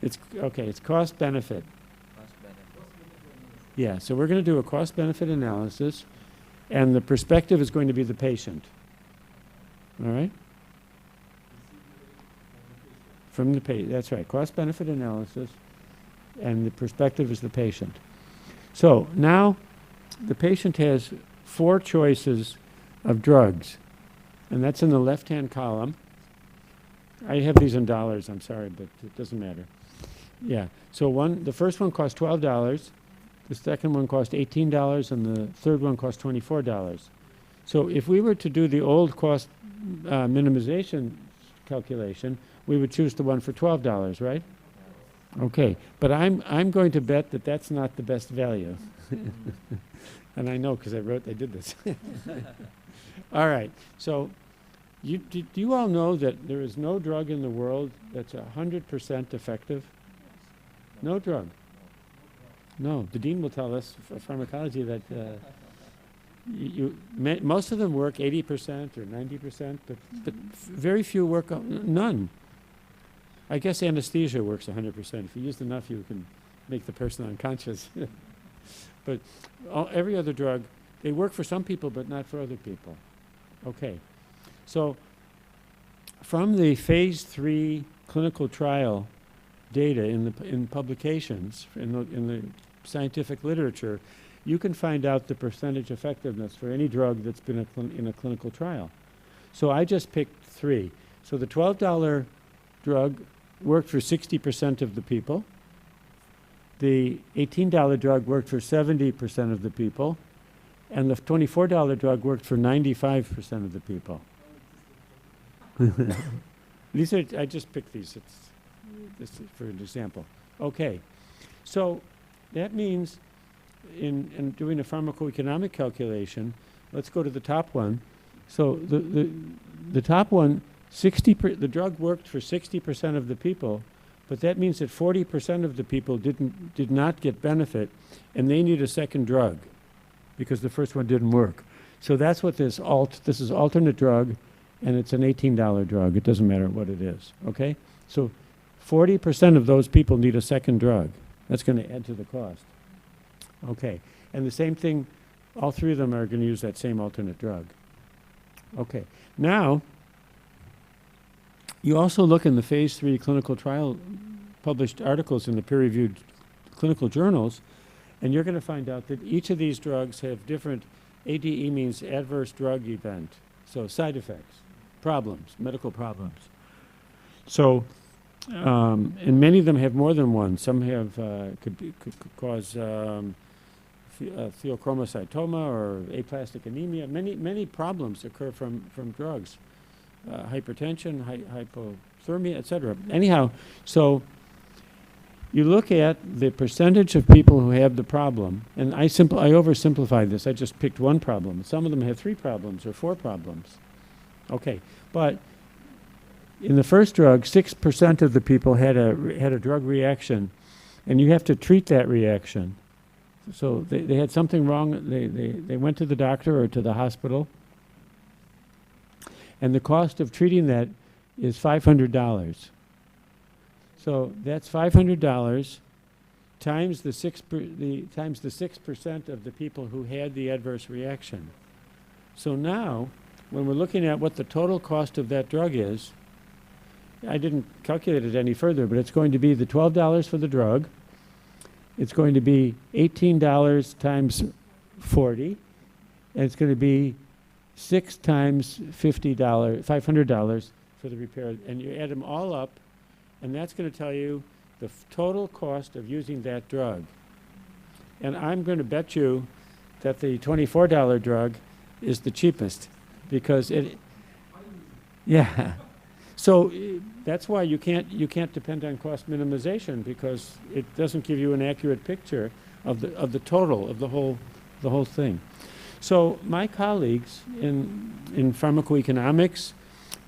It's, okay, it's cost benefit. Yeah, so we're going to do a cost benefit analysis, and the perspective is going to be the patient. All right? From the patient, that's right, cost benefit analysis, and the perspective is the patient. So now the patient has 4 choices of drugs, and that's in the left-hand column. I have these in dollars, I'm sorry, but it doesn't matter. Yeah, so the first one costs $12, the second one costs $18, and the third one costs $24. So if we were to do the old cost minimization calculation, we would choose the one for $12, right? Okay, but I'm going to bet that that's not the best value. And I know because I did this. All right, so do you all know that there is no drug in the world that's 100% effective? No drug. No, the dean will tell us for pharmacology that most of them work 80% or 90%, but very few work, none. I guess anesthesia works 100%. If you use enough, you can make the person unconscious. But every other drug, they work for some people, but not for other people. Okay, so from the phase 3 clinical trial data in publications, in the scientific literature, you can find out the percentage effectiveness for any drug that's been in a clinical trial. So I just picked 3. So the $12 drug worked for 60% of the people. The $18 drug worked for 70% of the people. And the $24 drug worked for 95% of the people. These are, I just picked these. This is for an example. Okay, so that means in doing a pharmacoeconomic calculation, let's go to the top one. So the top one, the drug worked for 60% of the people, but that means that 40% of the people did not get benefit, and they need a second drug because the first one didn't work. So that's what this is alternate drug, and it's an $18 drug. It doesn't matter what it is, okay? So 40% of those people need a second drug. That's going to add to the cost. Okay, and the same thing, all 3 of them are going to use that same alternate drug. Okay, now, you also look in the phase 3 clinical trial published articles in the peer-reviewed clinical journals, and you're going to find out that each of these drugs have different, ADE means adverse drug event, so side effects, problems, medical problems. So, and many of them have more than one. Some have could cause pheochromocytoma or aplastic anemia. Many problems occur from drugs, hypertension, hypothermia, etc. Anyhow, so you look at the percentage of people who have the problem, and I oversimplified this. I just picked one problem. Some of them have 3 problems or 4 problems. Okay, but in the first drug, 6% of the people had a drug reaction, and you have to treat that reaction. So they had something wrong. They went to the doctor or to the hospital, and the cost of treating that is $500. So that's $500 times the 6% of the people who had the adverse reaction. So now, when we're looking at what the total cost of that drug is, I didn't calculate it any further, but it's going to be the $12 for the drug. It's going to be $18 times 40, and it's going to be 6 times $500 for the repair. And you add them all up, and that's going to tell you the total cost of using that drug. And I'm going to bet you that the $24 drug is the cheapest because yeah. So that's why you can't depend on cost minimization because it doesn't give you an accurate picture of the total of the whole thing. So my colleagues in pharmacoeconomics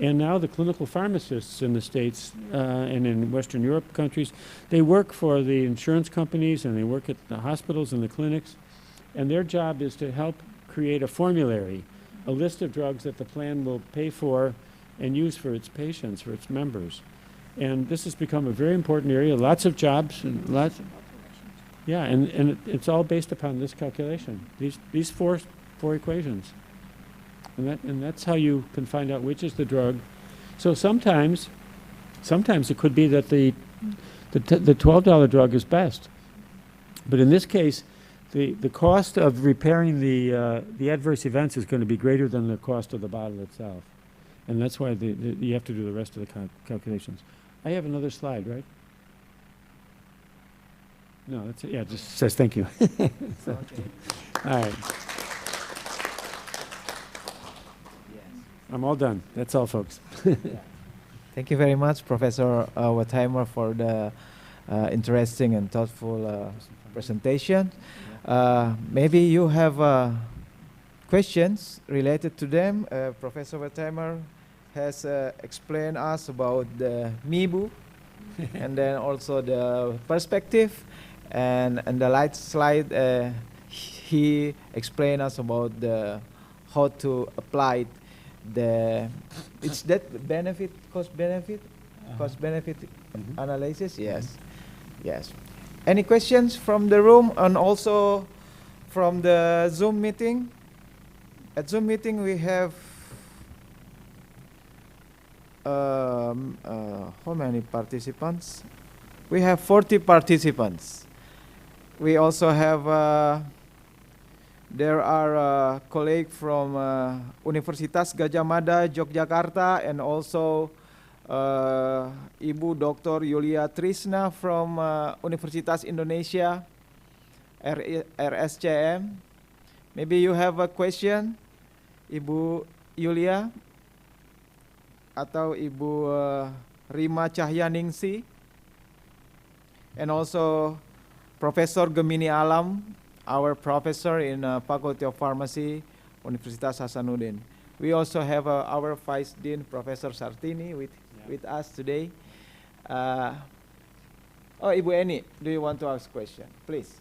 and now the clinical pharmacists in the States and in Western Europe countries, they work for the insurance companies and they work at the hospitals and the clinics, And their job is to help create a formulary, a list of drugs that the plan will pay for and use for its patients, for its members. And this has become a very important area, lots of jobs and lots. Yeah, and it's all based upon this calculation, these four equations. And that's how you can find out which is the drug. So sometimes it could be that the $12 drug is best. But in this case, the cost of repairing the adverse events is going to be greater than the cost of the bottle itself. And that's why you have to do the rest of the calculations. I have another slide, right? No, that's it. Yeah, it just says thank you. So, all right. I'm all done. That's all, folks. Thank you very much, Professor Wertheimer, for the interesting and thoughtful presentation. Maybe you have questions related to them. Professor Wertheimer has explained us about the MIBU and then also the perspective, and the light slide he explained us about the how to apply it's that benefit cost benefit analysis. Yes. Any questions from the room and also from the Zoom meeting? At Zoom meeting we have how many participants? We have 40 participants. We also have there are colleagues from Universitas Gadjah Mada, Yogyakarta, and also Ibu Dr. Yulia Trisna from Universitas Indonesia, RSCM. Maybe you have a question, Ibu Yulia, atau Ibu Rima Cahyaningsi, and also Professor Gemini Alam, our professor in Faculty of Pharmacy, Universitas Hasanuddin. We also have our Vice Dean, Professor Sartini, with us today. Ibu Eni, do you want to ask a question? Please.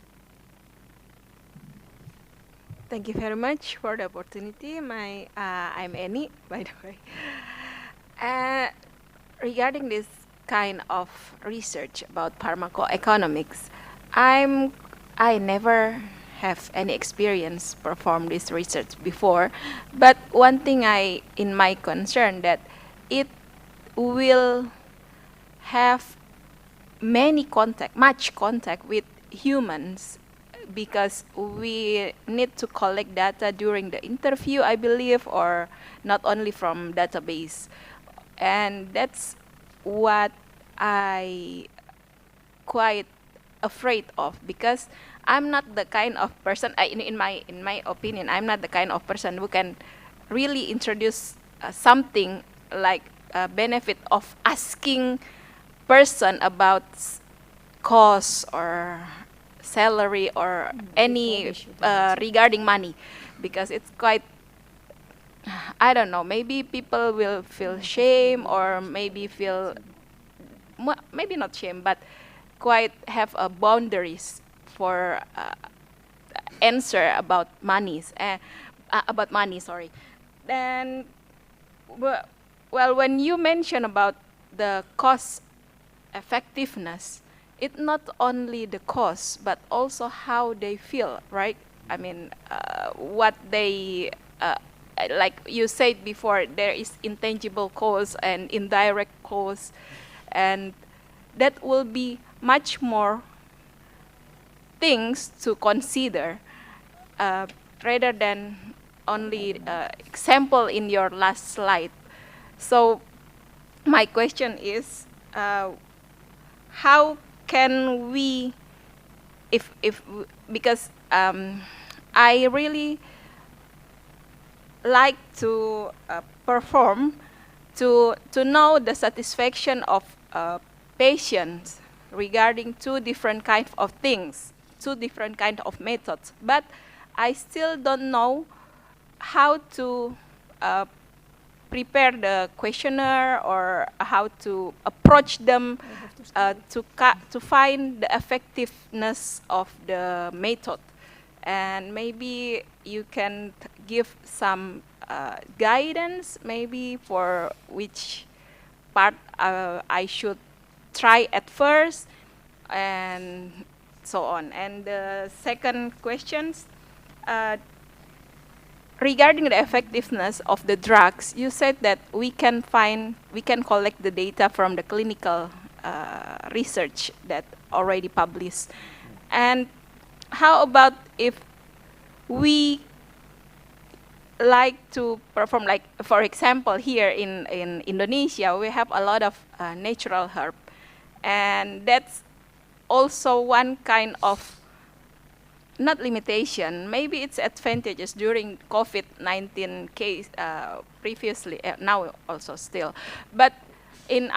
Thank you very much for the opportunity. I'm Eni, by the way. Regarding this kind of research about pharmacoeconomics, I never have any experience perform this research before, but one thing in my concern that it will have much contact with humans, because we need to collect data during the interview, I believe, or not only from database. And that's what I quite afraid of, because I'm not the kind of person, in my opinion, I'm not the kind of person who can really introduce something like a benefit of asking person about cost or salary or any regarding money, because it's quite, I don't know, maybe people will feel shame, or maybe feel, maybe not shame, but quite have boundaries for answer about money. Sorry. Then, well, when you mention about the cost effectiveness, it's not only the cost, but also how they feel, right? I mean, what they, like you said before, there is intangible cost and indirect cost, and that will be much more things to consider rather than only example in your last slide. So my question is, how can we, because I really like to perform to know the satisfaction of patients regarding two different kinds of things, two different kinds of methods, but I still don't know how to prepare the questionnaire or how to approach them to find the effectiveness of the method. And maybe you can give some guidance maybe for which part I should try at first, and so on. And the second questions, regarding the effectiveness of the drugs, you said that we can collect the data from the clinical research that already published. And how about if we like to perform, like for example here in Indonesia, we have a lot of natural herb, and that's also one kind of, not limitation, maybe it's advantageous during COVID-19 case previously, now also still. But in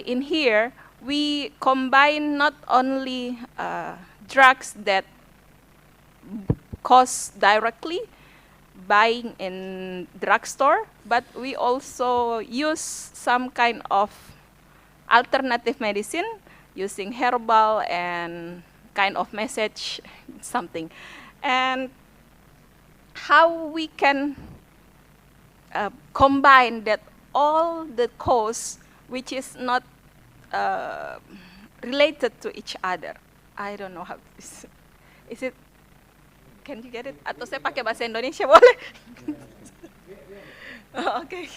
in here, we combine not only drugs that cost directly buying in drugstore, but we also use some kind of alternative medicine using herbal and kind of message something. And how we can combine that all the costs which is not related to each other. I don't know how this is it. Can you get it? Atau saya pakai bahasa Indonesia boleh? Oke,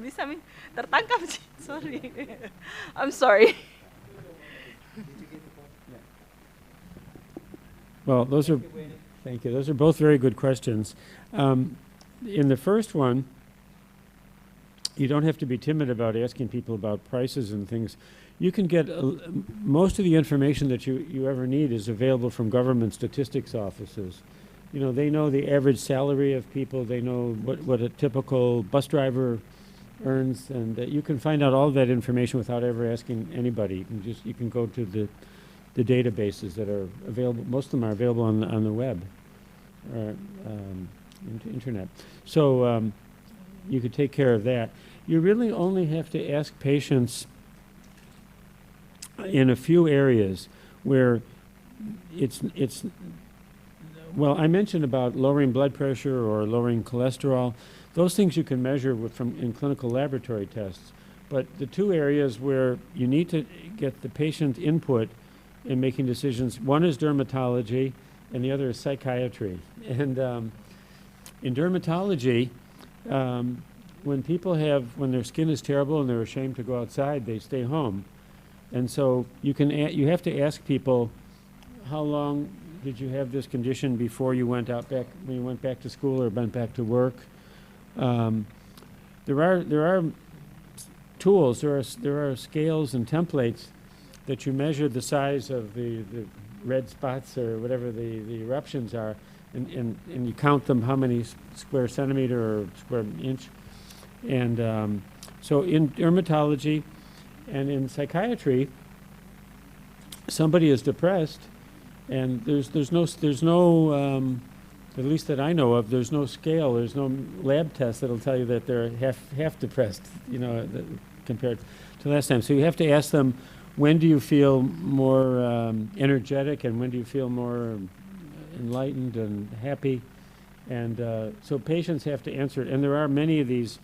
bisa mi? Tertangkap sih. Sorry. I'm sorry. Well, thank you. Those are both very good questions. In the first one, you don't have to be timid about asking people about prices and things. You can get most of the information that you ever need is available from government statistics offices. You know, they know the average salary of people. They know what a typical bus driver earns, and you can find out all that information without ever asking anybody. You can go to the databases that are available. Most of them are available on the web or internet. So you could take care of that. You really only have to ask patients in a few areas where it's well, I mentioned about lowering blood pressure or lowering cholesterol. Those things you can measure in clinical laboratory tests. But the two areas where you need to get the patient input in making decisions, one is dermatology and the other is psychiatry. And in dermatology, when their skin is terrible and they're ashamed to go outside, they stay home. And so you have to ask people, how long did you have this condition before you went when you went back to school or went back to work? There are tools, there are scales and templates that you measure the size of the red spots or whatever the eruptions are, and you count them, how many square centimeter or square inch. And so in dermatology and in psychiatry, somebody is depressed, and there's no at least that I know of, there's no scale, there's no lab test that'll tell you that they're half depressed, compared to last time. So you have to ask them, when do you feel more energetic, and when do you feel more enlightened and happy? And so patients have to answer it. And there are many of these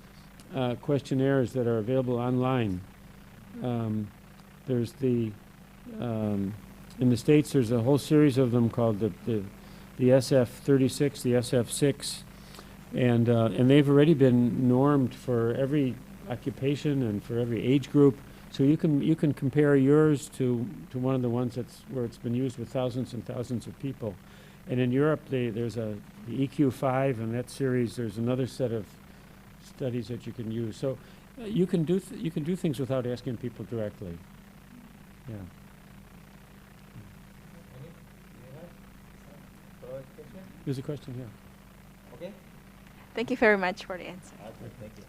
questionnaires that are available online. There's in the States, there's a whole series of them called the SF-36, the SF-6, and they've already been normed for every occupation and for every age group. So you can compare yours to one of the ones where it's been used with thousands and thousands of people. And in Europe, there's the EQ5, and that series. There's another set of studies that you can use. So you can do things without asking people directly. Yeah. There's a question here. Okay. Thank you very much for the answer. Okay, thank you.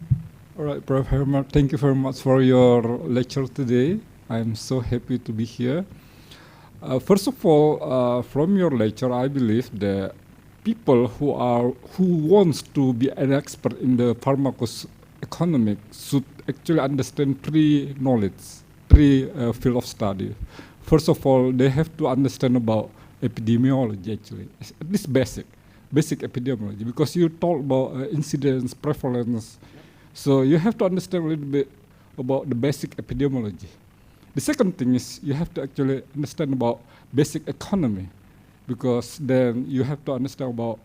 All right, Prof. Herman, thank you very much for your lecture today. I'm so happy to be here. First of all, from your lecture, I believe that people who wants to be an expert in the pharmacoeconomics should actually understand three field of study. First of all, they have to understand about epidemiology actually, at least basic epidemiology, because you talk about incidence, prevalence. So you have to understand a little bit about the basic epidemiology. The second thing is you have to actually understand about basic economy, because then you have to understand about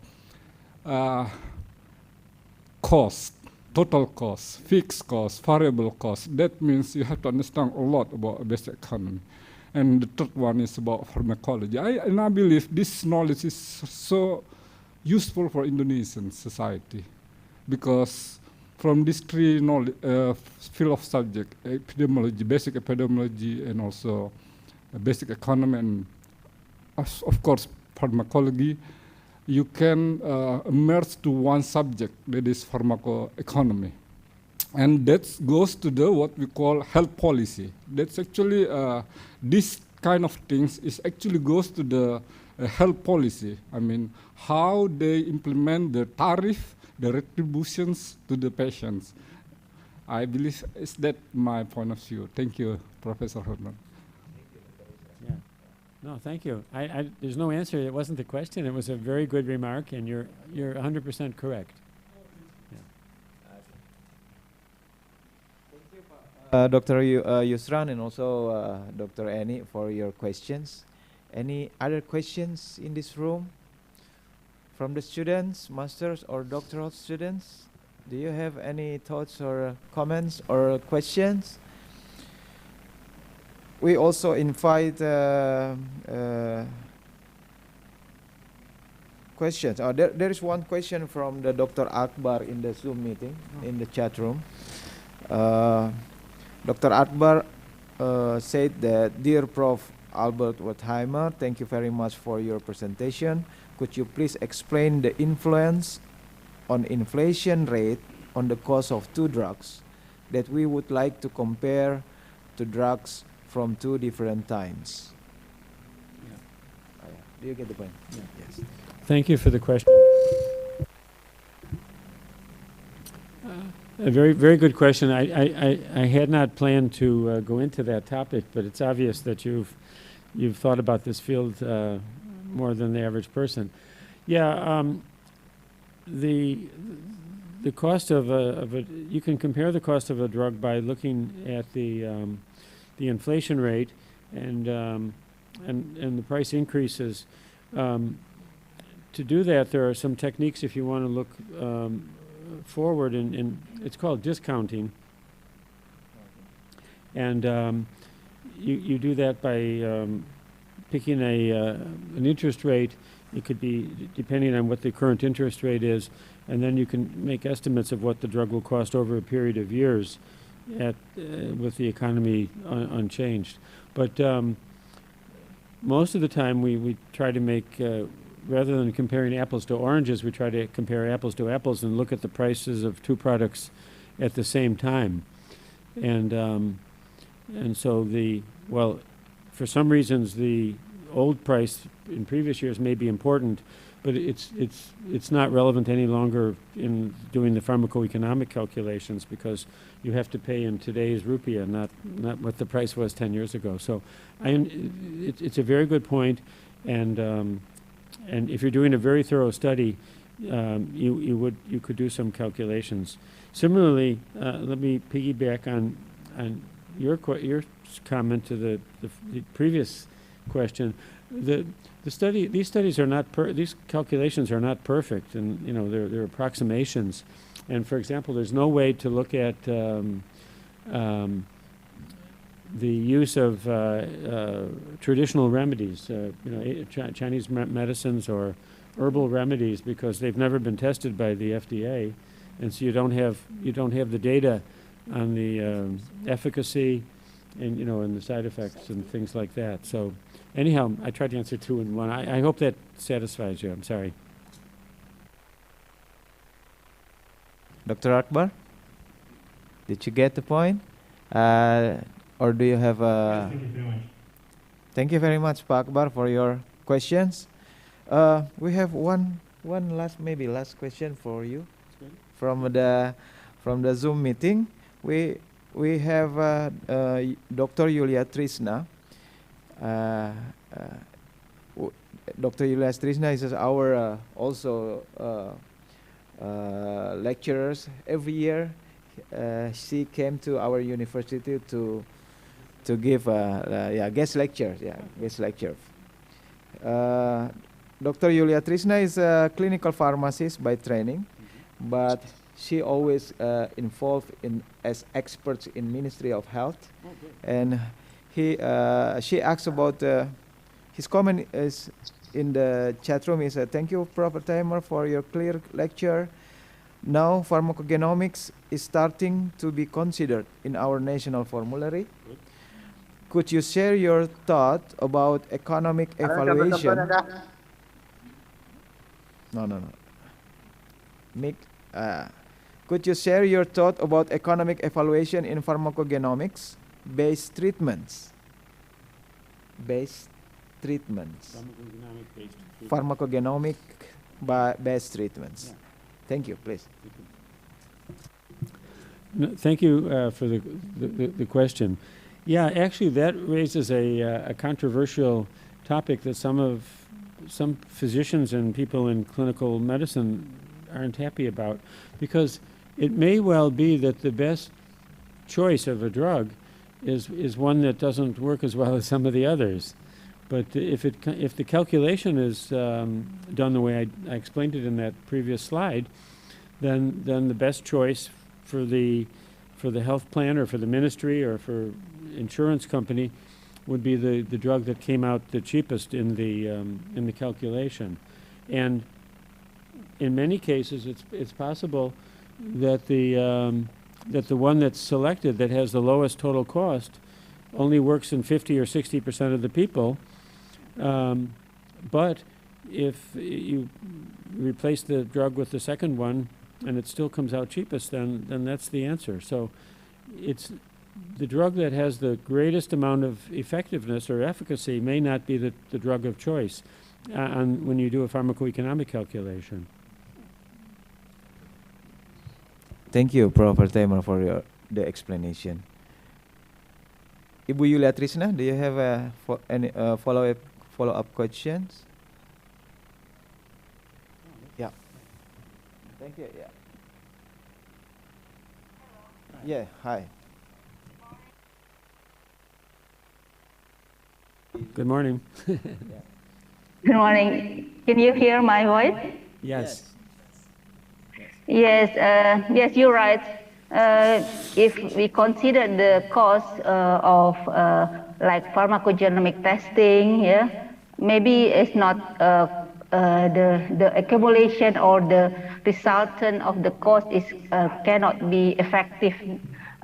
cost, total cost, fixed cost, variable cost. That means you have to understand a lot about basic economy. And the third one is about pharmacology. And I believe this knowledge is so useful for Indonesian society, because from these three knowledge, field of subject, epidemiology, basic epidemiology, and also basic economy, and of course pharmacology, you can merge to one subject, that is pharmacoeconomy. And that goes to the what we call health policy. That's actually, this kind of things is actually goes to the health policy. I mean, how they implement the tariff, the retributions to the patients. I believe is that my point of view. Thank you, Professor Herman. Yeah. No, thank you. There's no answer. It wasn't the question. It was a very good remark, and you're 100% correct. Dr. Yusran and also Dr. Annie for your questions. Any other questions in this room from the students, masters or doctoral students? Do you have any thoughts or comments or questions? We also invite questions. There is one question from the Dr. Akbar in the Zoom meeting, in the chat room. Dr. Akbar said that, "Dear Prof. Albert Wertheimer, thank you very much for your presentation. Could you please explain the influence on inflation rate on the cost of two drugs that we would like to compare to drugs from two different times?" Yeah. Do you get the point? Yeah. Yes. Thank you for the question. A very, very good question. I had not planned to go into that topic, but it's obvious that you've thought about this field more than the average person. Yeah, the cost of a you can compare the cost of a drug by looking at the inflation rate and the price increases. To do that, there are some techniques if you want to look forward, and it's called discounting. And you do that by picking an interest rate. It could be depending on what the current interest rate is, and then you can make estimates of what the drug will cost over a period of years with the economy unchanged. But most of the time we try to make, rather than comparing apples to oranges, we try to compare apples to apples and look at the prices of two products at the same time. And so for some reasons the old price in previous years may be important, but it's not relevant any longer in doing the pharmacoeconomic calculations, because you have to pay in today's rupiah, not what the price was 10 years ago. So it's a very good point, and if you're doing a very thorough study, you could do some calculations. Similarly, let me piggyback on your comment to the previous question. These studies are not these calculations are not perfect, and they're approximations. And for example, there's no way to look at the use of traditional remedies, Chinese medicines or herbal remedies, because they've never been tested by the FDA, and so you don't have the data on the efficacy and and the side effects and things like that. So anyhow, I tried to answer two in one. I hope that satisfies you. I'm sorry. Dr. Akbar, did you get the point? Or do you have a... Yes, thank you very much. Thank you very much, Pak Akbar, for your questions. We have one last question for you from the Zoom meeting. We have Dr. Yulia Trisna. Dr. Yuliastrishna is our also lecturers. Every year, she came to our university to give guest lectures. Yeah, guest lecture. Dr. Yuliatrishna is a clinical pharmacist by training, but she always involved as experts in Ministry of Health, and she asks about his comment is in the chat room is thank you, Prof. Timer, for your clear lecture. Now pharmacogenomics is starting to be considered in our national formulary. Could you share your thought about economic evaluation? No. Could you share your thought about economic evaluation in pharmacogenomics-based treatments? Pharmacogenomic-based treatments. Yeah. Thank you, please. No, thank you for the question. Yeah, actually, that raises a controversial topic that some physicians and people in clinical medicine aren't happy about, because it may well be that the best choice of a drug is one that doesn't work as well as some of the others. But if the calculation is done the way I explained it in that previous slide, then the best choice for the health plan or for the ministry or for insurance company would be the drug that came out the cheapest in the calculation. And in many cases, it's possible that the one that's selected that has the lowest total cost only works in 50 or 60% of the people. But if you replace the drug with the second one and it still comes out cheapest, then that's the answer. So it's the drug that has the greatest amount of effectiveness or efficacy may not be the drug of choice when you do a pharmacoeconomic calculation. Thank you, Prof. Timer, for the explanation. Ibu Yuliatrishna, do you have any follow-up questions? Yeah. Thank you. Yeah. Yeah. Hi. Good morning. Good morning. Can you hear my voice? Yes. Yes, yes, you're right. If we consider the cost of like pharmacogenomic testing, yeah, maybe it's not the accumulation or the resultant of the cost is cannot be effective.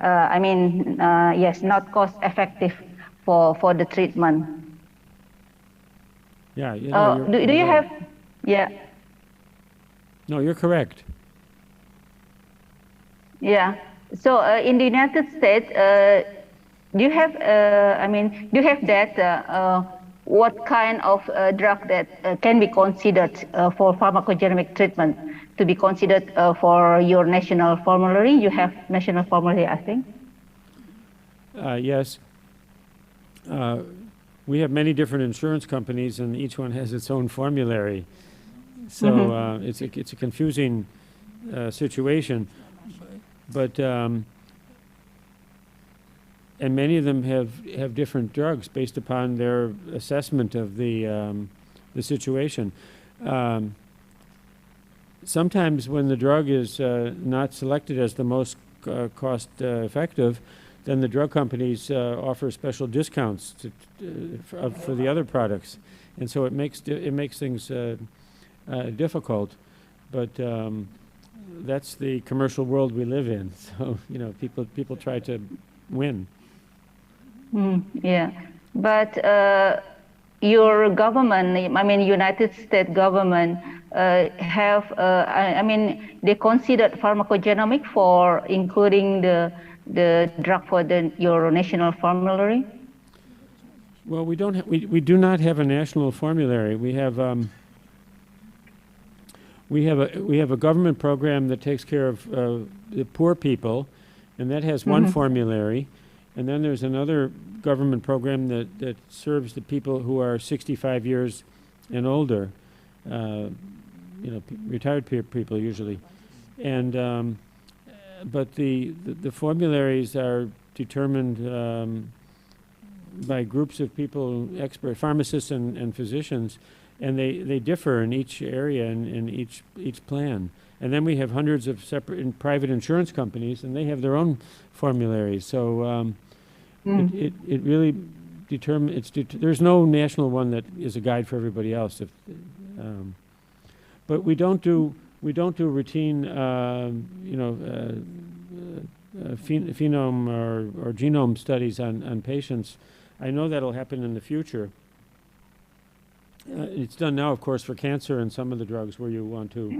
Yes, not cost effective for the treatment. Yeah. You know, do you have? Yeah. No, you're correct. Yeah. So in the United States, do you have? Do you have data? What kind of drug that can be considered for pharmacogenomic treatment to be considered for your national formulary? You have national formulary, I think. Yes. We have many different insurance companies, and each one has its own formulary. So it's a confusing situation. But and many of them have different drugs based upon their assessment of the situation. Sometimes when the drug is not selected as the most cost effective, then the drug companies offer special discounts for the other products, and so it makes things difficult. But that's the commercial world we live in. So people try to win. Yeah, but your government, United States government, they considered pharmacogenomic for including the drug for your national formulary. Well, we do not have a national formulary. We have a government program that takes care of the poor people, and that has one formulary. And then there's another government program that serves the people who are 65 years and older, retired people usually. And but the formularies are determined by groups of people, expert pharmacists and physicians, and they differ in each area and in each plan. And then we have hundreds of separate private insurance companies, and they have their own formularies. So it really determines. There's no national one that is a guide for everybody else. But we don't do routine phenome or genome studies on patients. I know that'll happen in the future. It's done now, of course, for cancer and some of the drugs where you want to,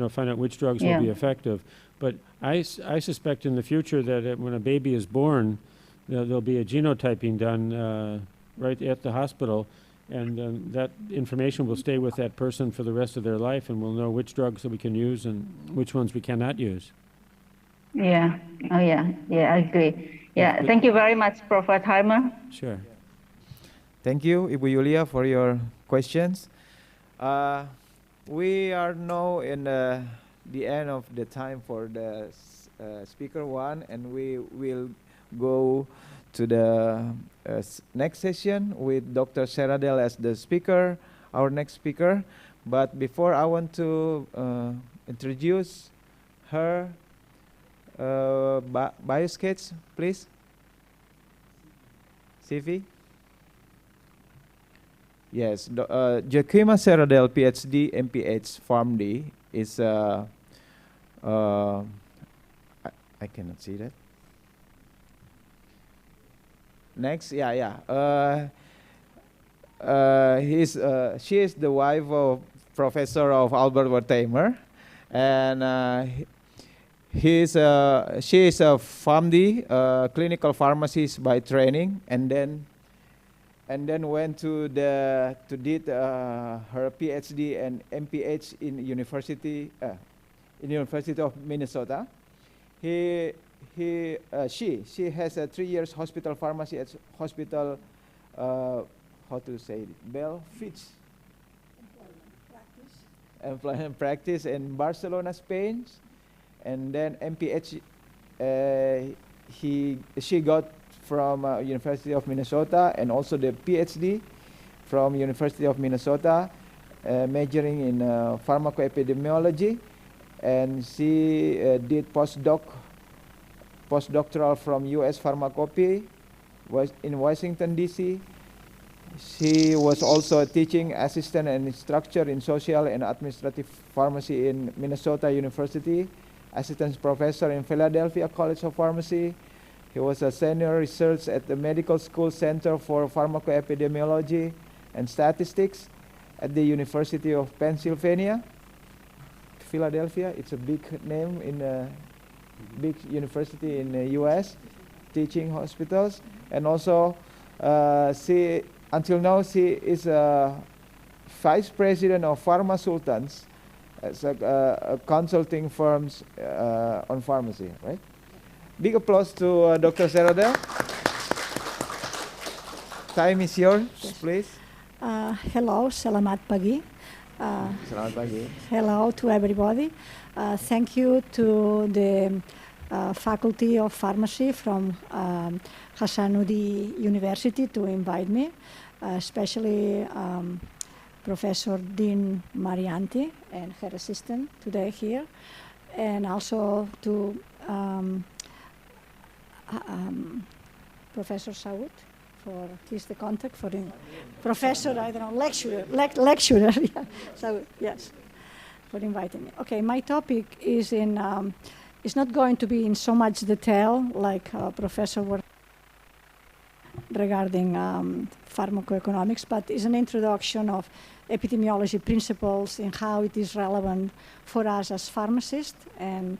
find out which drugs will be effective. But I suspect in the future that when a baby is born, there'll be a genotyping done right at the hospital, and that information will stay with that person for the rest of their life, and we'll know which drugs that we can use and which ones we cannot use. Yeah. Oh, yeah. Yeah, I agree. Yeah. Thank you very much, Professor Timer. Sure. Thank you, Ibu Yulia, for your questions. We are now in the end of the time for the speaker one, and we will go to the next session with Dr. Seradel as the speaker, our next speaker. But before, I want to introduce her bio sketch, please. CV. Yes, Joaquima Seradel, PhD, MPH, PharmD, is I cannot see that. Next, she is the wife of Professor of Albert Wertheimer, and she is a PharmD, clinical pharmacist by training, and then went to did her PhD and MPH in University of Minnesota. She has a 3 years hospital pharmacy at hospital, how to say it, Bell Fitch employment practice in Barcelona, Spain, and then MPH she got from University of Minnesota, and also the PhD from University of Minnesota, majoring in pharmacoepidemiology, and she did postdoctoral from U.S. Pharmacopy in Washington, D.C. She was also a teaching assistant and instructor in social and administrative pharmacy in Minnesota University, assistant professor in Philadelphia College of Pharmacy. He was a senior research at the Medical School Center for Pharmacoepidemiology and Statistics at the University of Pennsylvania, Philadelphia. It's a big name in a big university in the U.S., teaching hospitals. And also, until now, she is a vice president of Pharma Sultans, as a consulting firms on pharmacy, right? Big applause to Dr. Seradel. Time is yours, please. Hello, selamat pagi. Selamat pagi. Hello to everybody. Thank you to the Faculty of Pharmacy from Hasanuddin University to invite me, especially Professor Dean Marianti and her assistant today here, and also to Professor Saud for he's the contact for him. Professor, I don't know, lecturer. Yeah. So yes, for inviting me. Okay, my topic is it's not going to be in so much detail like Professor regarding pharmacoeconomics, but it's an introduction of epidemiology principles and how it is relevant for us as pharmacists, and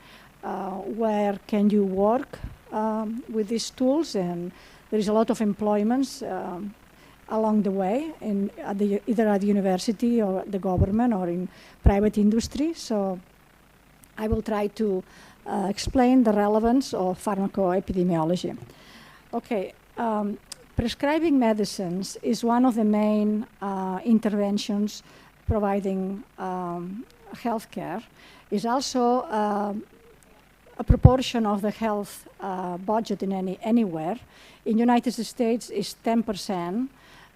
where can you work with these tools, and there is a lot of employments along the way, either at the university or the government or in private industry. So I will try to explain the relevance of pharmacoepidemiology. Okay, prescribing medicines is one of the main interventions providing healthcare. Is also a proportion of the health budget in anywhere. In United States is 10%,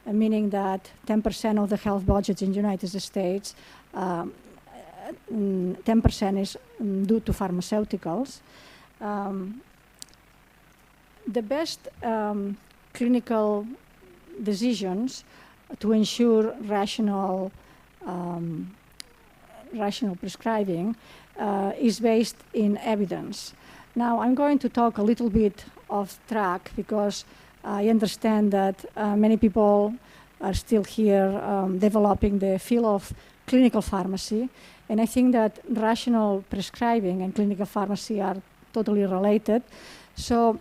meaning that 10% of the health budget in United States, 10% is due to pharmaceuticals. The best clinical decisions to ensure rational prescribing is based in evidence. Now I'm going to talk a little bit off track because I understand that many people are still here developing the field of clinical pharmacy, and I think that rational prescribing and clinical pharmacy are totally related. So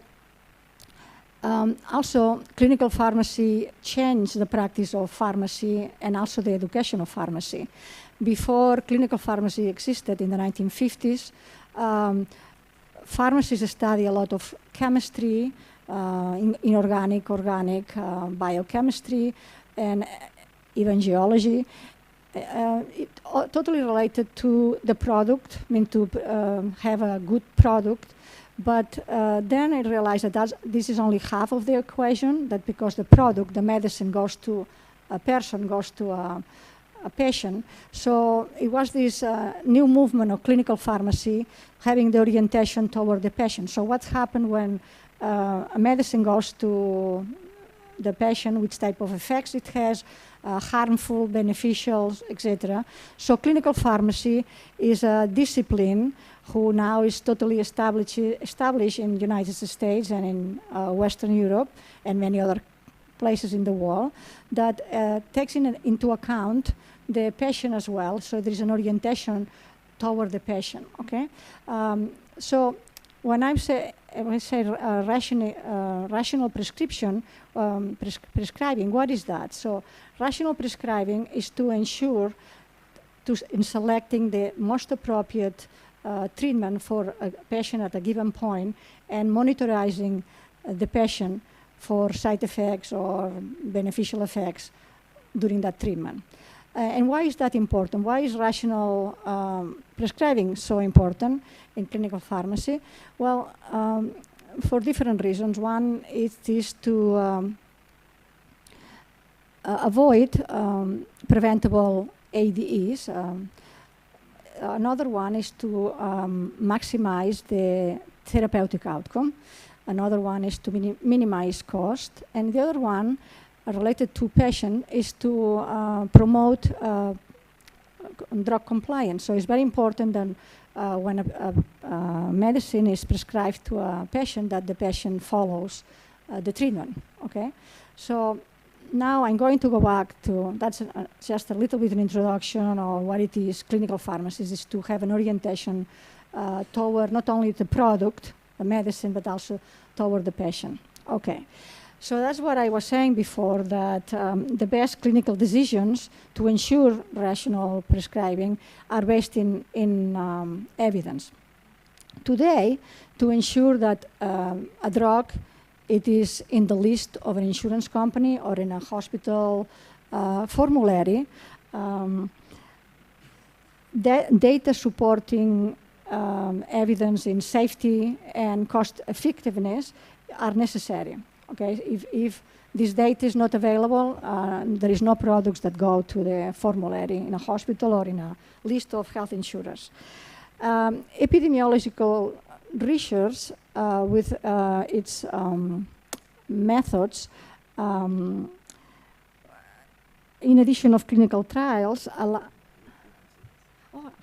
also clinical pharmacy changed the practice of pharmacy and also the education of pharmacy. Before clinical pharmacy existed in the 1950s, pharmacists study a lot of chemistry, inorganic, organic, biochemistry, and even geology. Totally related to the product, I mean to have a good product. But then I realized that this is only half of the equation, that because the product, the medicine goes to a person, goes to a patient. So it was this new movement of clinical pharmacy having the orientation toward the patient. So what happened when a medicine goes to the patient, which type of effects it has, harmful, beneficial, etc. So clinical pharmacy is a discipline who now is totally established in the United States and in Western Europe and many other places in the world, that takes into account the patient as well. So there is an orientation toward the patient. Okay. So when I say rational prescription, prescribing, what is that? So rational prescribing is to ensure in selecting the most appropriate treatment for a patient at a given point and monitoring the patient for side effects or beneficial effects during that treatment. And why is that important? Why is rational prescribing so important in clinical pharmacy? Well, for different reasons. One is to avoid preventable ADEs. Another one is to maximize the therapeutic outcome. Another one is to minimize cost. And the other one, related to patient, is to promote drug compliance. So it's very important that when a medicine is prescribed to a patient, that the patient follows the treatment. Okay, so now I'm going to go back to, that's just a little bit of an introduction of what it is. Clinical pharmacy is to have an orientation toward not only the product, the medicine, but also toward the patient. Okay. So that's what I was saying before, that the best clinical decisions to ensure rational prescribing are based in evidence. Today, to ensure that a drug, it is in the list of an insurance company or in a hospital formulary, data supporting evidence in safety and cost effectiveness are necessary. Okay, if this data is not available, there is no products that go to the formulary in a hospital or in a list of health insurers. Epidemiological research with its methods, in addition of clinical trials,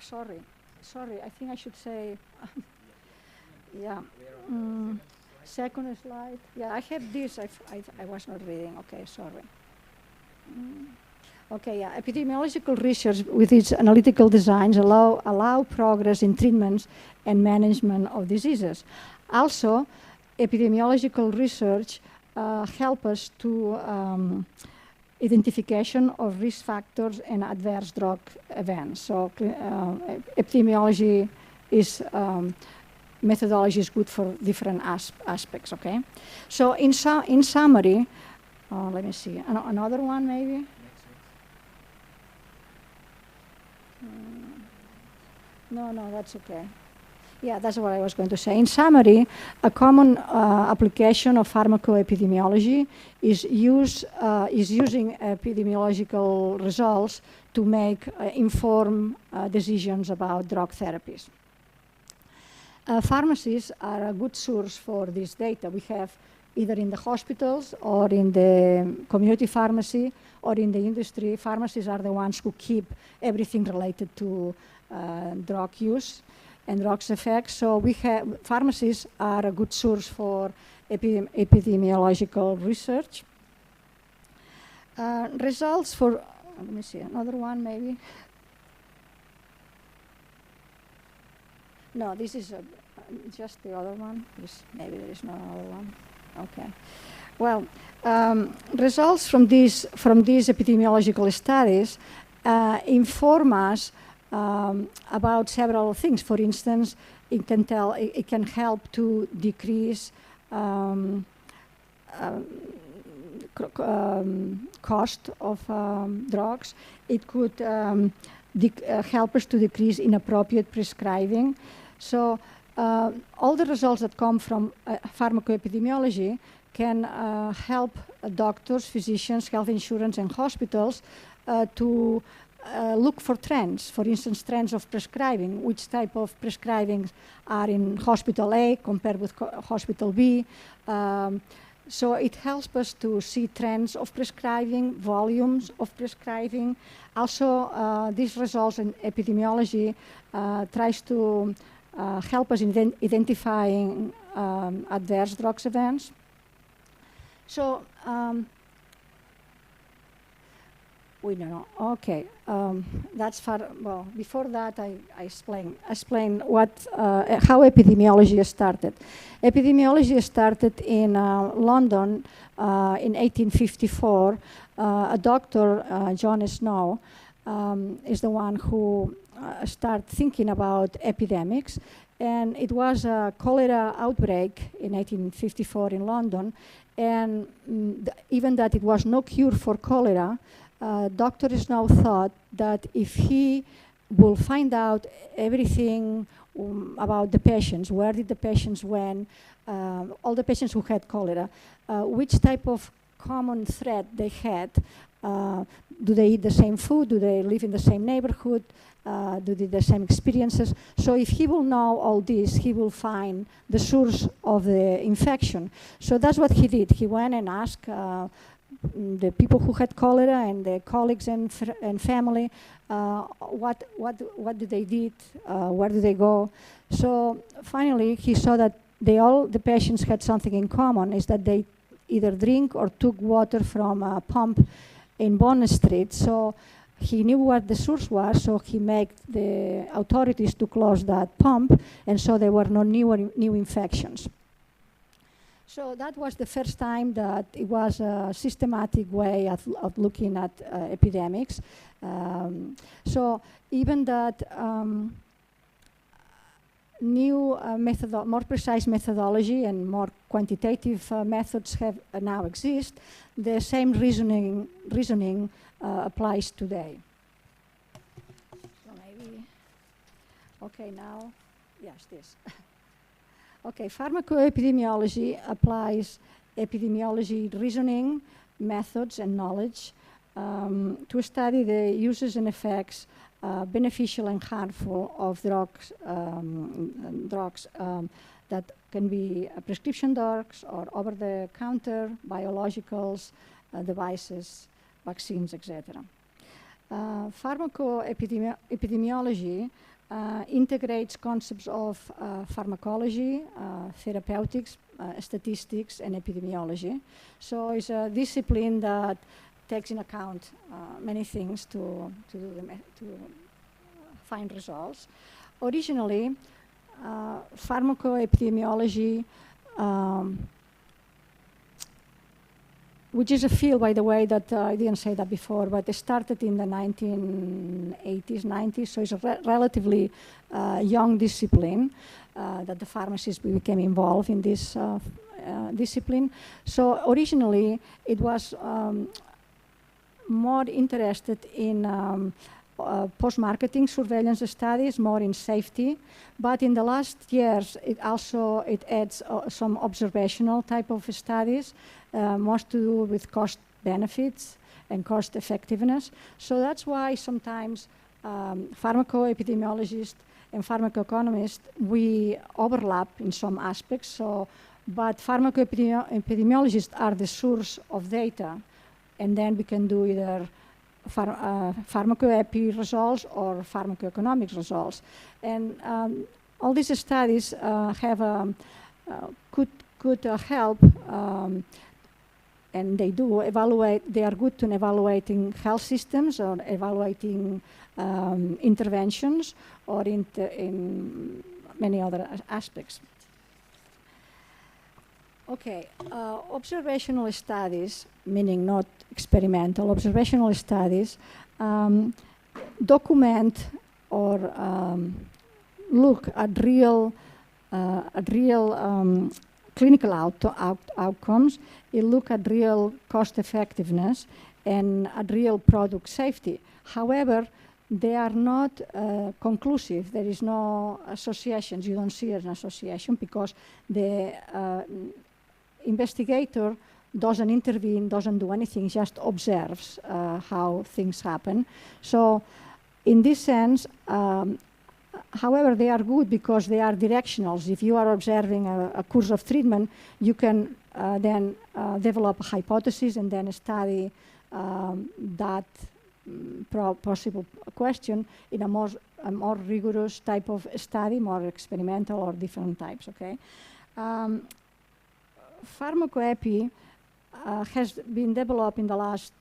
sorry, I think I should say, yeah. Second slide. Yeah, I have this. I was not reading. Okay, sorry. Okay, yeah. Epidemiological research with its analytical designs allow progress in treatments and management of diseases. Also, epidemiological research help us to identification of risk factors and adverse drug events. So epidemiology is methodology is good for different aspects. Okay, so in summary, Let me see, another one maybe? No, that's okay. Yeah, that's what I was going to say. In summary, a common application of pharmacoepidemiology is using epidemiological results to make informed decisions about drug therapies. Pharmacies are a good source for this data. We have either in the hospitals or in the community pharmacy or in the industry. Pharmacies are the ones who keep everything related to drug use and drugs effects. So pharmacies are a good source for epidemiological research. Results for, let me see, another one maybe. No, this is just the other one. Maybe there is no other one. Okay. Well, results from these epidemiological studies inform us about several things. For instance, it can help to decrease cost of drugs. It could help us to decrease inappropriate prescribing. So all the results that come from pharmacoepidemiology can help doctors, physicians, health insurance, and hospitals to look for trends. For instance, trends of prescribing. Which type of prescribing are in hospital A compared with hospital B. So it helps us to see trends of prescribing, volumes of prescribing. Also, these results in epidemiology tries to help us in identifying adverse drugs events. So, okay, that's far. Well, before that, I explain how epidemiology started. Epidemiology started in London in 1854. A doctor, John Snow, is the one who started thinking about epidemics, and it was a cholera outbreak in 1854 in London, and even that it was no cure for cholera. Dr. Snow thought that if he will find out everything about the patients, where did the patients went, all the patients who had cholera, which type of common threat they had, do they eat the same food, do they live in the same neighborhood, do they have the same experiences. So if he will know all this, he will find the source of the infection. So that's what he did. He went and asked the people who had cholera and their colleagues and family, what did they did, where did they go. So finally he saw that the patients had something in common, is that they either drink or took water from a pump in Bond Street. So he knew what the source was, so he made the authorities to close that pump, and so there were no new infections. So that was the first time that it was a systematic way of looking at epidemics. So even that new more precise methodology and more quantitative methods have now exist, the same reasoning applies today. So maybe, okay, now, yes, this. Okay, pharmacoepidemiology applies epidemiology reasoning, methods, and knowledge to study the uses and effects, beneficial and harmful, of drugs that can be prescription drugs or over-the-counter biologicals, devices, vaccines, etc. Pharmacoepidemiology integrates concepts of pharmacology, therapeutics, statistics, and epidemiology. So it's a discipline that takes in account many things to find results. Originally, pharmacoepidemiology, which is a field, by the way, that I didn't say that before, but it started in the 1980s, 90s, so it's a relatively young discipline that the pharmacists became involved in this discipline. So originally it was more interested in post-marketing surveillance studies, more in safety. But in the last years, it adds some observational type of studies, most to do with cost benefits and cost effectiveness. So that's why sometimes pharmacoepidemiologists and pharmacoeconomists, we overlap in some aspects. So, but pharmacoepidemiologists are the source of data, and then we can do either pharmacoepi results or pharmacoeconomics results. And all these studies could help, and they do evaluate. They are good in evaluating health systems or evaluating interventions or in many other aspects. Okay, observational studies, meaning not experimental, observational studies document or look at real clinical outcomes. It look at real cost effectiveness and at real product safety. However, they are not conclusive. There is no associations. You don't see an association because the investigator doesn't intervene, doesn't do anything, just observes how things happen. So in this sense, however, they are good because they are directionals. If you are observing a course of treatment, you can then develop a hypothesis and then study that possible question in a more rigorous type of study, more experimental or different types, okay? Pharmacoepi has been developed in the last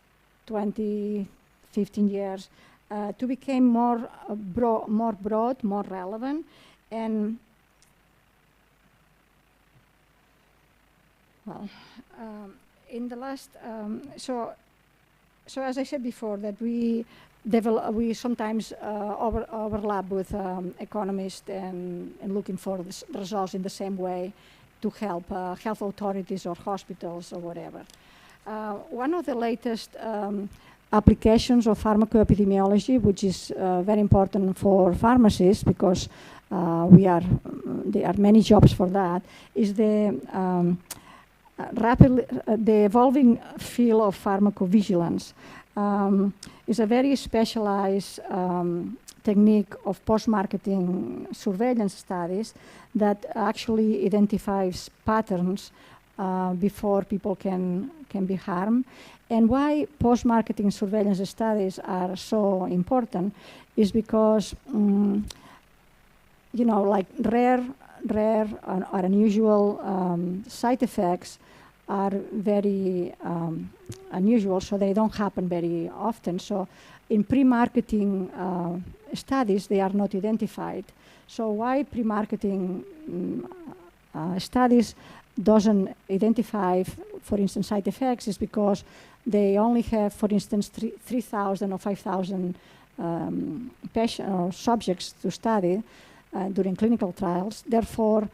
20, 15 years to become more broad, more relevant, and well, in the last so as I said before, that we sometimes overlap with economists and looking for the results in the same way to help health authorities or hospitals or whatever. One of the latest applications of pharmacoepidemiology, which is very important for pharmacists because there are many jobs for that, is the evolving field of pharmacovigilance. Is a very specialized technique of post-marketing surveillance studies that actually identifies patterns before people can be harmed. And why post-marketing surveillance studies are so important is because, like rare or unusual side effects are very unusual, so they don't happen very often. So in pre-marketing studies, they are not identified. So why pre-marketing studies doesn't identify, for instance, side effects is because they only have, for instance, 3,000 or 5,000 patients or subjects to study during clinical trials. Therefore,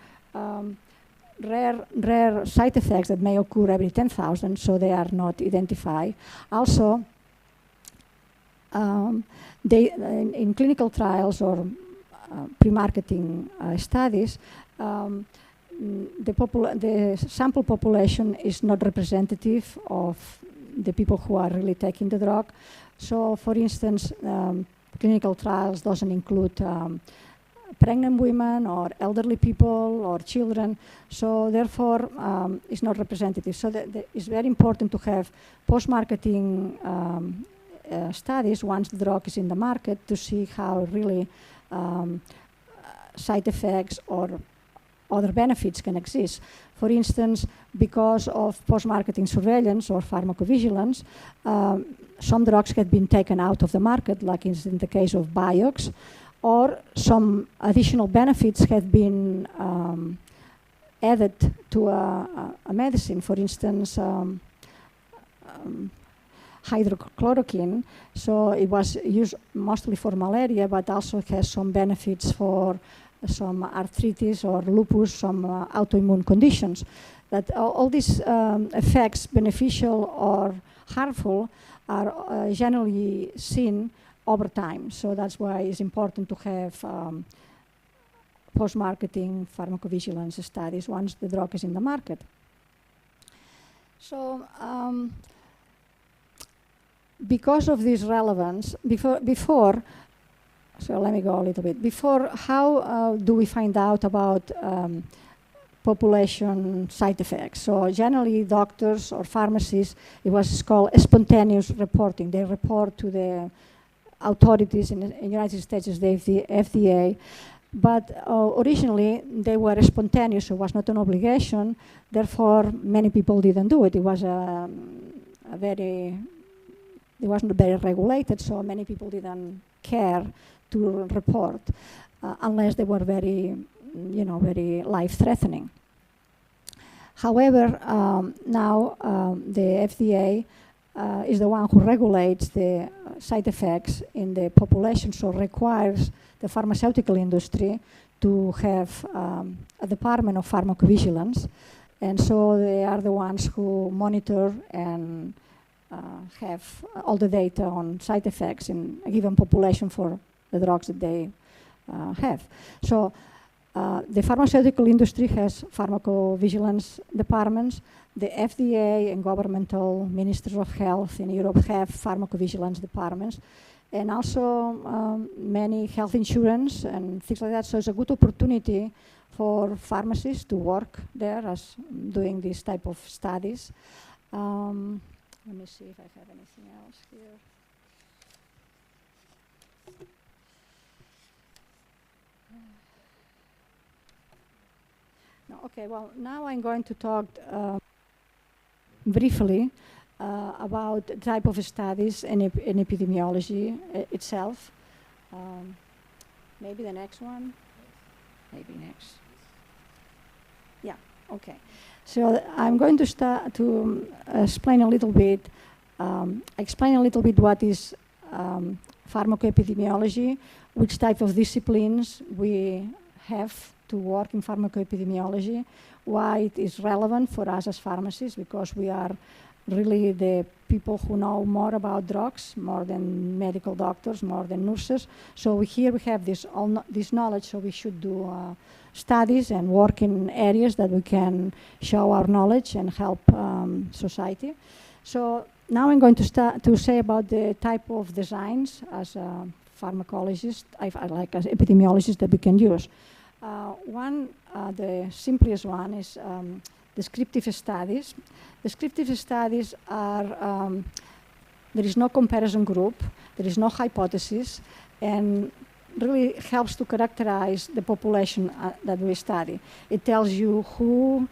rare side effects that may occur every 10,000, so they are not identified. Also, in clinical trials or pre-marketing studies, the sample population is not representative of the people who are really taking the drug. So, for instance, clinical trials doesn't include pregnant women or elderly people or children, so therefore it's not representative. So it's very important to have post-marketing studies once the drug is in the market to see how really side effects or other benefits can exist. For instance, because of post-marketing surveillance or pharmacovigilance, some drugs have been taken out of the market, like in the case of Biox, or some additional benefits have been added to a medicine. For instance, hydrochloroquine. So it was used mostly for malaria, but also has some benefits for some arthritis or lupus, some autoimmune conditions. that all these effects, beneficial or harmful, are generally seen over time. So that's why it's important to have post-marketing pharmacovigilance studies once the drug is in the market. So because of this relevance, before, so let me go a little bit. Before, how do we find out about population side effects? So generally doctors or pharmacists, it was called spontaneous reporting. They report to the authorities in the United States, the FDA, but originally they were spontaneous, so it was not an obligation, therefore many people didn't do it. It was it wasn't very regulated, so many people didn't care to report unless they were very, very life-threatening. However, now the FDA is the one who regulates the side effects in the population, so requires the pharmaceutical industry to have a department of pharmacovigilance, and so they are the ones who monitor and have all the data on side effects in a given population for the drugs that they have. So the pharmaceutical industry has pharmacovigilance departments. The FDA and governmental ministers of health in Europe have pharmacovigilance departments, and also many health insurance and things like that. So it's a good opportunity for pharmacists to work there as doing this type of studies. Let me see if I have anything else here. No, okay, well, now I'm going to talk briefly about the type of studies in epidemiology itself. Maybe the next one? Maybe next. Yeah, okay. So I'm going to start to explain a little bit what is pharmacoepidemiology, which type of disciplines we have to work in pharmacoepidemiology, why it is relevant for us as pharmacists, because we are really the people who know more about drugs, more than medical doctors, more than nurses. So here we have this knowledge, so we should do studies and work in areas that we can show our knowledge and help society. So now I'm going to start to say about the type of designs as a pharmacologist, like as epidemiologist, that we can use. The simplest one is descriptive studies. Descriptive studies are, there is no comparison group, there is no hypothesis, and really helps to characterize the population that we study. It tells you who,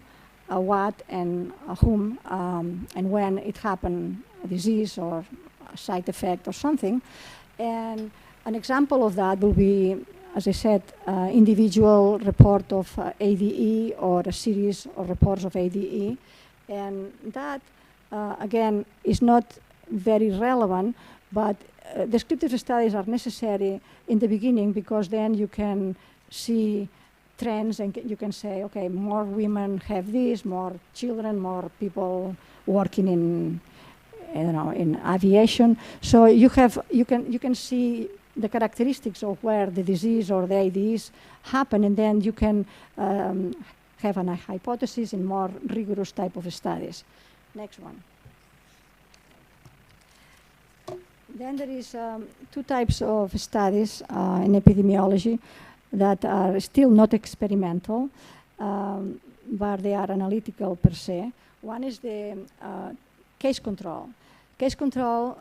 what, and whom, and when it happened, a disease or a side effect or something. And an example of that will be, as I said, individual report of ADE or a series of reports of ADE. And that, again, is not very relevant, but descriptive studies are necessary in the beginning, because then you can see trends and you can say, okay, more women have this, more children, more people working in, in aviation. So you can see the characteristics of where the disease or the ADEs happen, and then you can have a hypothesis in more rigorous type of studies. Next one. Then there is two types of studies in epidemiology that are still not experimental, but they are analytical per se. One is the case control. Case control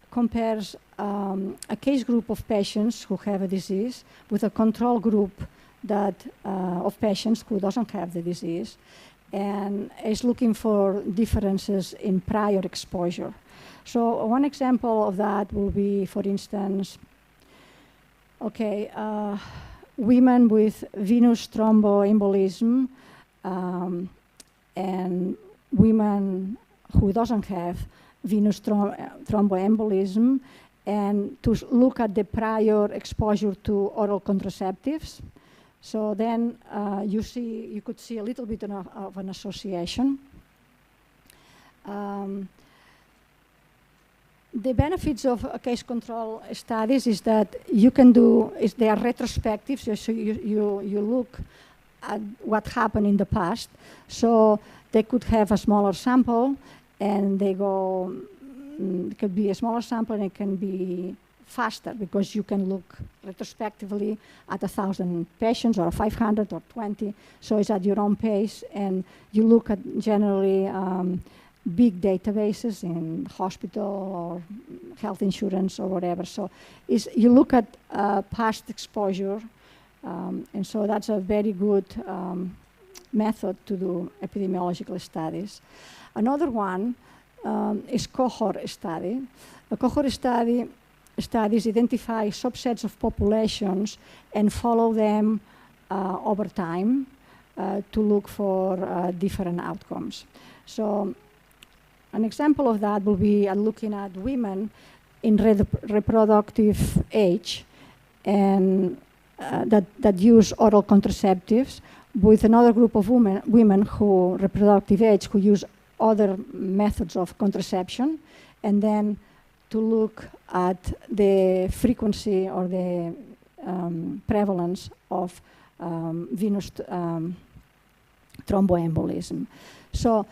compares a case group of patients who have a disease with a control group of patients who doesn't have the disease, and is looking for differences in prior exposure. So one example of that will be, for instance, okay, women with venous thromboembolism and women who doesn't have venous thromboembolism, and to look at the prior exposure to oral contraceptives. So then you could see a little bit of an association. The benefits of case control studies is that you can do, they are retrospective, so you look at what happened in the past. So they could have a smaller sample, and they go, it could be a smaller sample, and it can be faster because you can look retrospectively at 1,000 patients or 500 or 20. So it's at your own pace, and you look at generally big databases in hospital or health insurance or whatever. So you look at past exposure, and so that's a very good method to do epidemiological studies. Another one is cohort study. A cohort studies identify subsets of populations and follow them over time to look for different outcomes. So an example of that will be looking at women in reproductive age and that use oral contraceptives with another group of women who reproductive age who use other methods of contraception, and then to look at the frequency or the prevalence of venous thromboembolism. So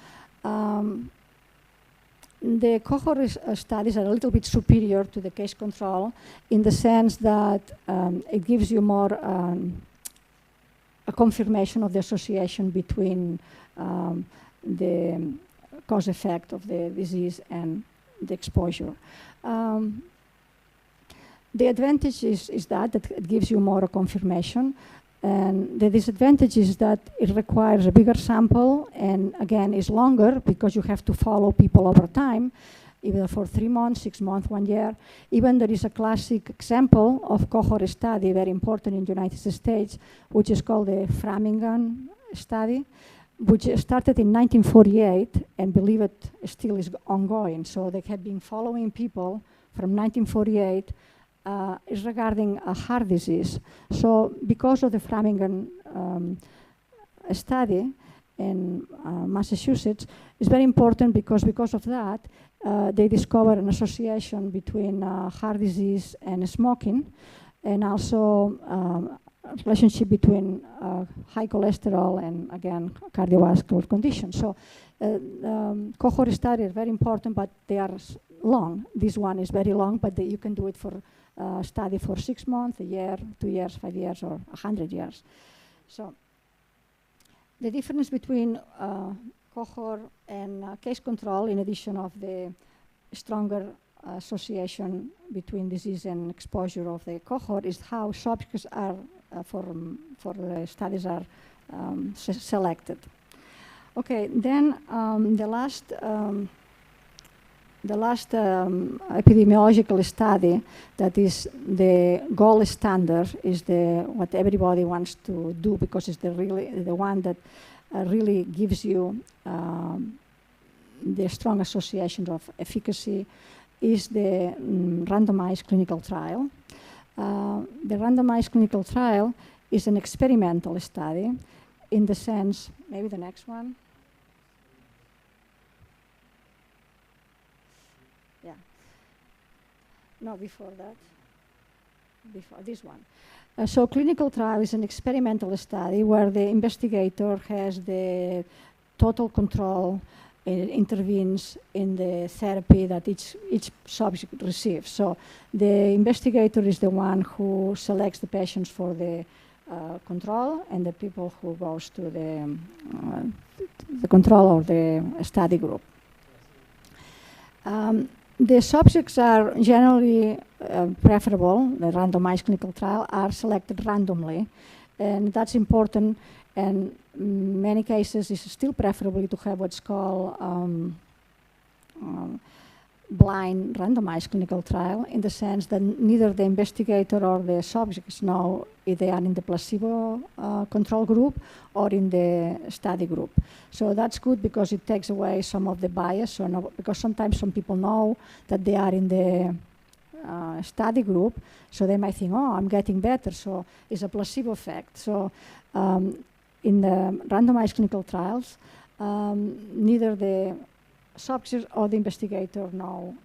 the cohort studies are a little bit superior to the case control in the sense that it gives you more a confirmation of the association between the cause effect of the disease and the exposure. The advantage is that it gives you more confirmation, and the disadvantage is that it requires a bigger sample and again is longer because you have to follow people over time, either for 3 months, 6 months, 1 year. Even there is a classic example of cohort study, very important in the United States, which is called the Framingham study, which started in 1948 and believe it still is ongoing. So they have been following people from 1948 is regarding a heart disease. So because of the Framingham study in Massachusetts, it's very important because of that, they discovered an association between heart disease and smoking, and also relationship between high cholesterol and, again, cardiovascular conditions. So cohort studies are very important, but they are long. This one is very long, but you can do it for study for 6 months, a year, 2 years, 5 years, or 100 years. So the difference between cohort and case control, in addition of the stronger association between disease and exposure of the cohort, is how subjects are for the studies are selected. Okay, then the last epidemiological study that is the gold standard is what everybody wants to do because it's the one that really gives you the strong associations of efficacy is the randomized clinical trial. The randomized clinical trial is an experimental study in the sense, maybe the next one. Yeah. No, before that. Before this one. So clinical trial is an experimental study where the investigator has the total control, intervenes in the therapy that each subject receives. So the investigator is the one who selects the patients for the control and the people who goes to the control or the study group. The subjects are generally preferable, the randomized clinical trial, are selected randomly, and that's important, and in many cases it's still preferable to have what's called blind randomized clinical trial, in the sense that neither the investigator or the subjects know if they are in the placebo control group or in the study group. So that's good because it takes away some of the bias, because sometimes some people know that they are in the study group, so they might think, oh, I'm getting better, so it's a placebo effect. So in the randomized clinical trials, neither the subject or the investigator know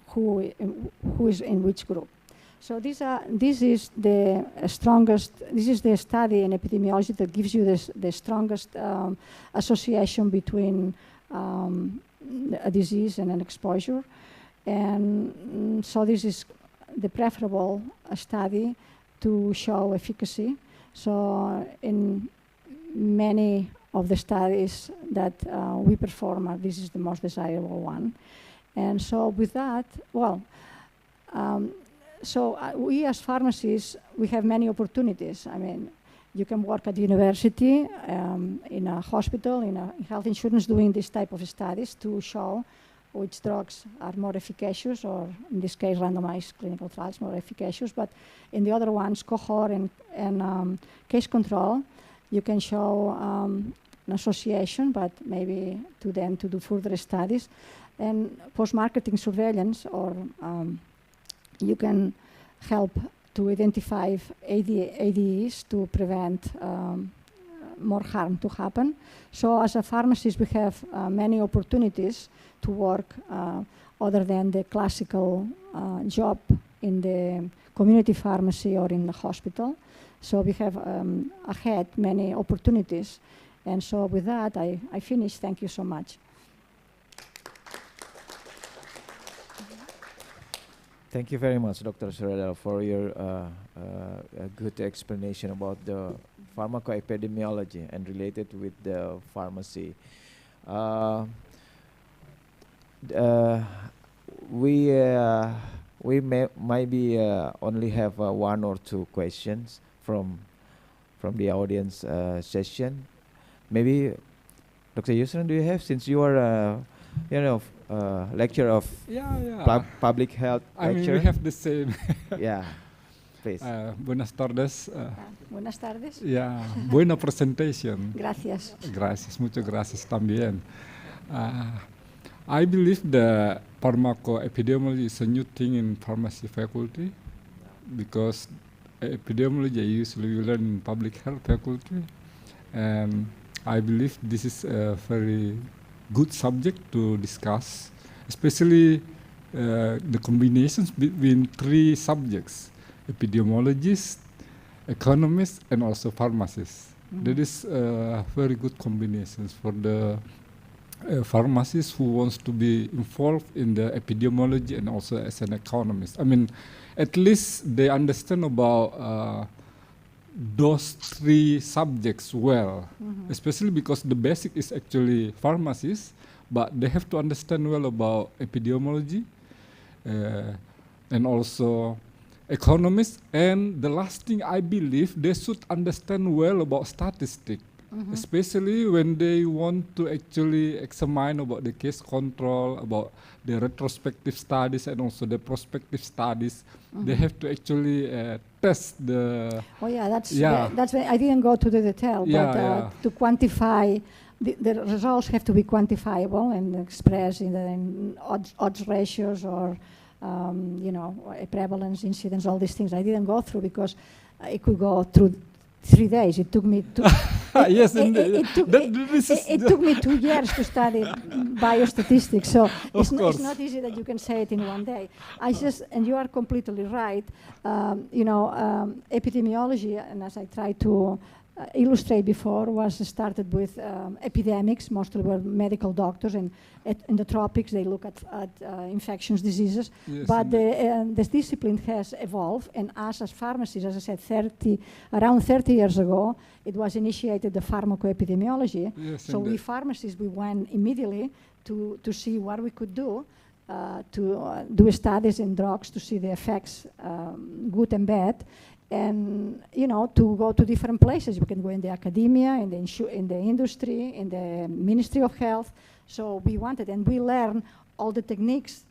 who is in which group. So this is the strongest. This is the study in epidemiology that gives you the strongest association between a disease and an exposure, and so this is the preferable study to show efficacy. So in many of the studies that we perform, this is the most desirable one. And so with that, well, we as pharmacists, we have many opportunities. I mean, you can work at the university, in a hospital, in health insurance, doing this type of studies to show which drugs are more efficacious, or in this case, randomized clinical trials more efficacious. But in the other ones, cohort and case control, you can show an association, but maybe to them to do further studies. And post-marketing surveillance, or you can help to identify ADEs to prevent more harm to happen. So as a pharmacist, we have many opportunities to work other than the classical job in the community pharmacy or in the hospital. So we have ahead many opportunities. And so with that, I finish. Thank you so much. Thank you very much, Dr. Sorella, for your good explanation about the pharmacoepidemiology and related with the pharmacy. We maybe only have one or two questions from the audience session. Maybe Dr. Yusran, do you have, since you are lecturer of public health I lecture? mean, we have the same. Yeah, please. Buenas tardes. Buenas tardes. Yeah, buena presentation. Gracias. Gracias, muchas gracias también. I believe that pharmacoepidemiology is a new thing in pharmacy faculty, because epidemiology I usually learn in public health faculty, and I believe this is a very good subject to discuss, especially the combinations between three subjects: epidemiologists, economists, and also pharmacists. That is very good combinations for the pharmacist who wants to be involved in the epidemiology and also as an economist. I mean, at least they understand about those three subjects well, especially because the basic is actually pharmacists, but they have to understand well about epidemiology and also economists. And the last thing, I believe they should understand well about statistics. Especially when they want to actually examine about the case control, about the retrospective studies and also the prospective studies. They have to actually test the... Oh yeah, that's why I didn't go to the detail, but to quantify, the results have to be quantifiable and expressed in odds ratios or prevalence, incidence, all these things. I didn't go through because it could go through 3 days. It took me yes, it took me 2 years to study biostatistics, so it's not easy that you can say it in 1 day. And you are completely right. Epidemiology, and as I tried to illustrate before, was started with epidemics. Mostly were medical doctors, and in the tropics they look at infectious diseases. Yes, but this discipline has evolved, and us as pharmacists, as I said, around 30 years ago, it was initiated the pharmacoepidemiology. Yes, so we pharmacists, we went immediately to see what we could do to do studies in drugs to see the effects, good and bad. And to go to different places. You can go in the academia, in the industry, in the Ministry of Health. So we wanted, and we learn all the techniques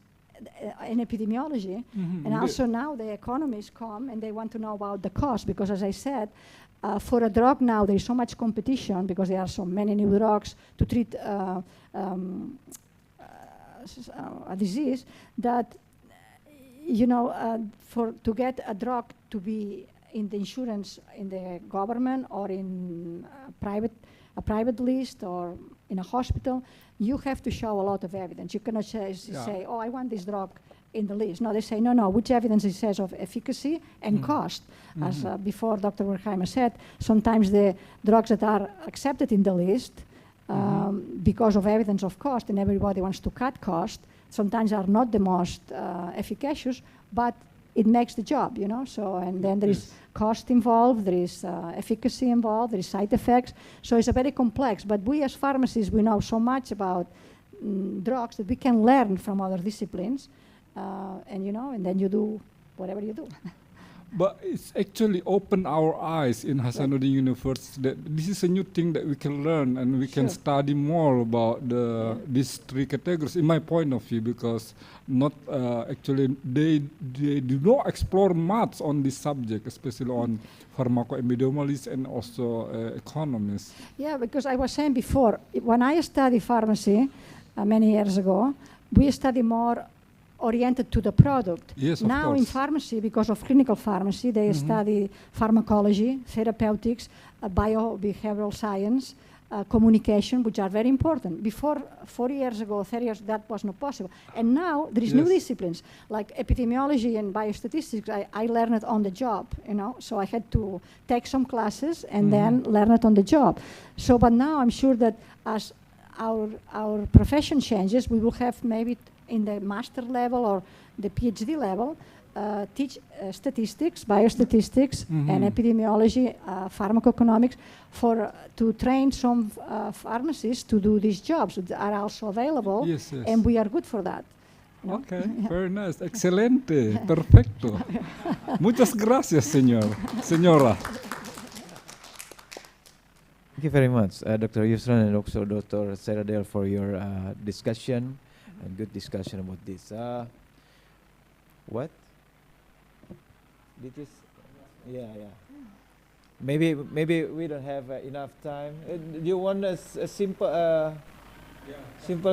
in epidemiology. And also now the economists come and they want to know about the cost, because as I said, for a drug now there is so much competition because there are so many new drugs to treat a disease that to get a drug to be in the insurance, in the government or in a private list or in a hospital, you have to show a lot of evidence. You cannot say, oh, I want this drug in the list. No, they say, no, which evidence it says of efficacy and cost. As before Dr. Wertheimer said, sometimes the drugs that are accepted in the list because of evidence of cost, and everybody wants to cut cost, sometimes are not the most efficacious, but it makes the job, So, and then there is cost involved, there is efficacy involved, there is side effects. So it's a very complex, but we as pharmacists, we know so much about drugs that we can learn from other disciplines, and then you do whatever you do. But it's actually opened our eyes in Hasanuddin University that this is a new thing that we can learn and we can study more about these three categories, in my point of view, because not actually they do not explore much on this subject, especially on pharmacoepidemiologists and also economists. Yeah, because I was saying before, when I studied pharmacy many years ago, we study more oriented to the product. Yes, of now course. in pharmacy, because of clinical pharmacy, they study pharmacology, therapeutics, biobehavioral science, communication, which are very important. Before 40 years ago, 30 years, that was not possible. And now there is new disciplines, like epidemiology and biostatistics. I learned it on the job, so I had to take some classes and then learn it on the job. So, but now I'm sure that as our profession changes, we will have maybe in the master level or the PhD level, teach statistics, biostatistics, and epidemiology, pharmacoeconomics, to train some pharmacists to do these jobs that are also available, and we are good for that. Okay, very nice, excelente, perfecto. Muchas gracias, señora. Thank you very much, Dr. Yusran and also Dr. Seradel, for your discussion. A good discussion about this. What? This? Yeah. Maybe we don't have enough time. Do you want a simple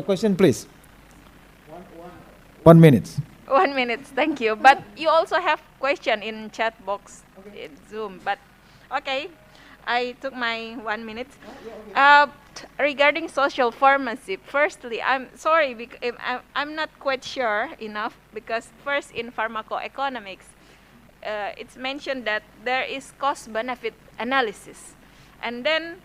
question, please? 1 minute. 1 minute, thank you. But you also have question in chat box in Zoom. But okay, I took my 1 minute. Regarding social pharmacy, firstly, I'm sorry, I'm not quite sure enough, because first in pharmacoeconomics, it's mentioned that there is cost-benefit analysis. And then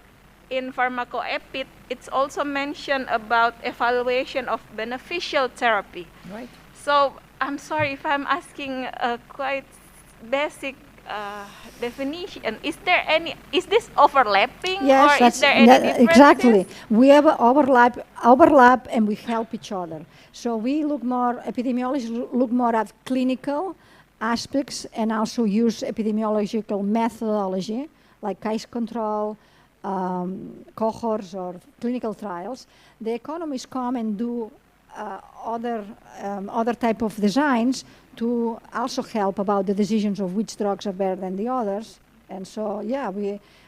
in pharmacoepid, it's also mentioned about evaluation of beneficial therapy. Right. So I'm sorry if I'm asking a quite basic definition. Is this overlapping? Yes, or is there any differences? Exactly. We have overlap, and we help each other. So we look more, epidemiologists look more at clinical aspects and also use epidemiological methodology, like case control, cohorts, or clinical trials. The economists come and do other type of designs to also help about the decisions of which drugs are better than the others. And so,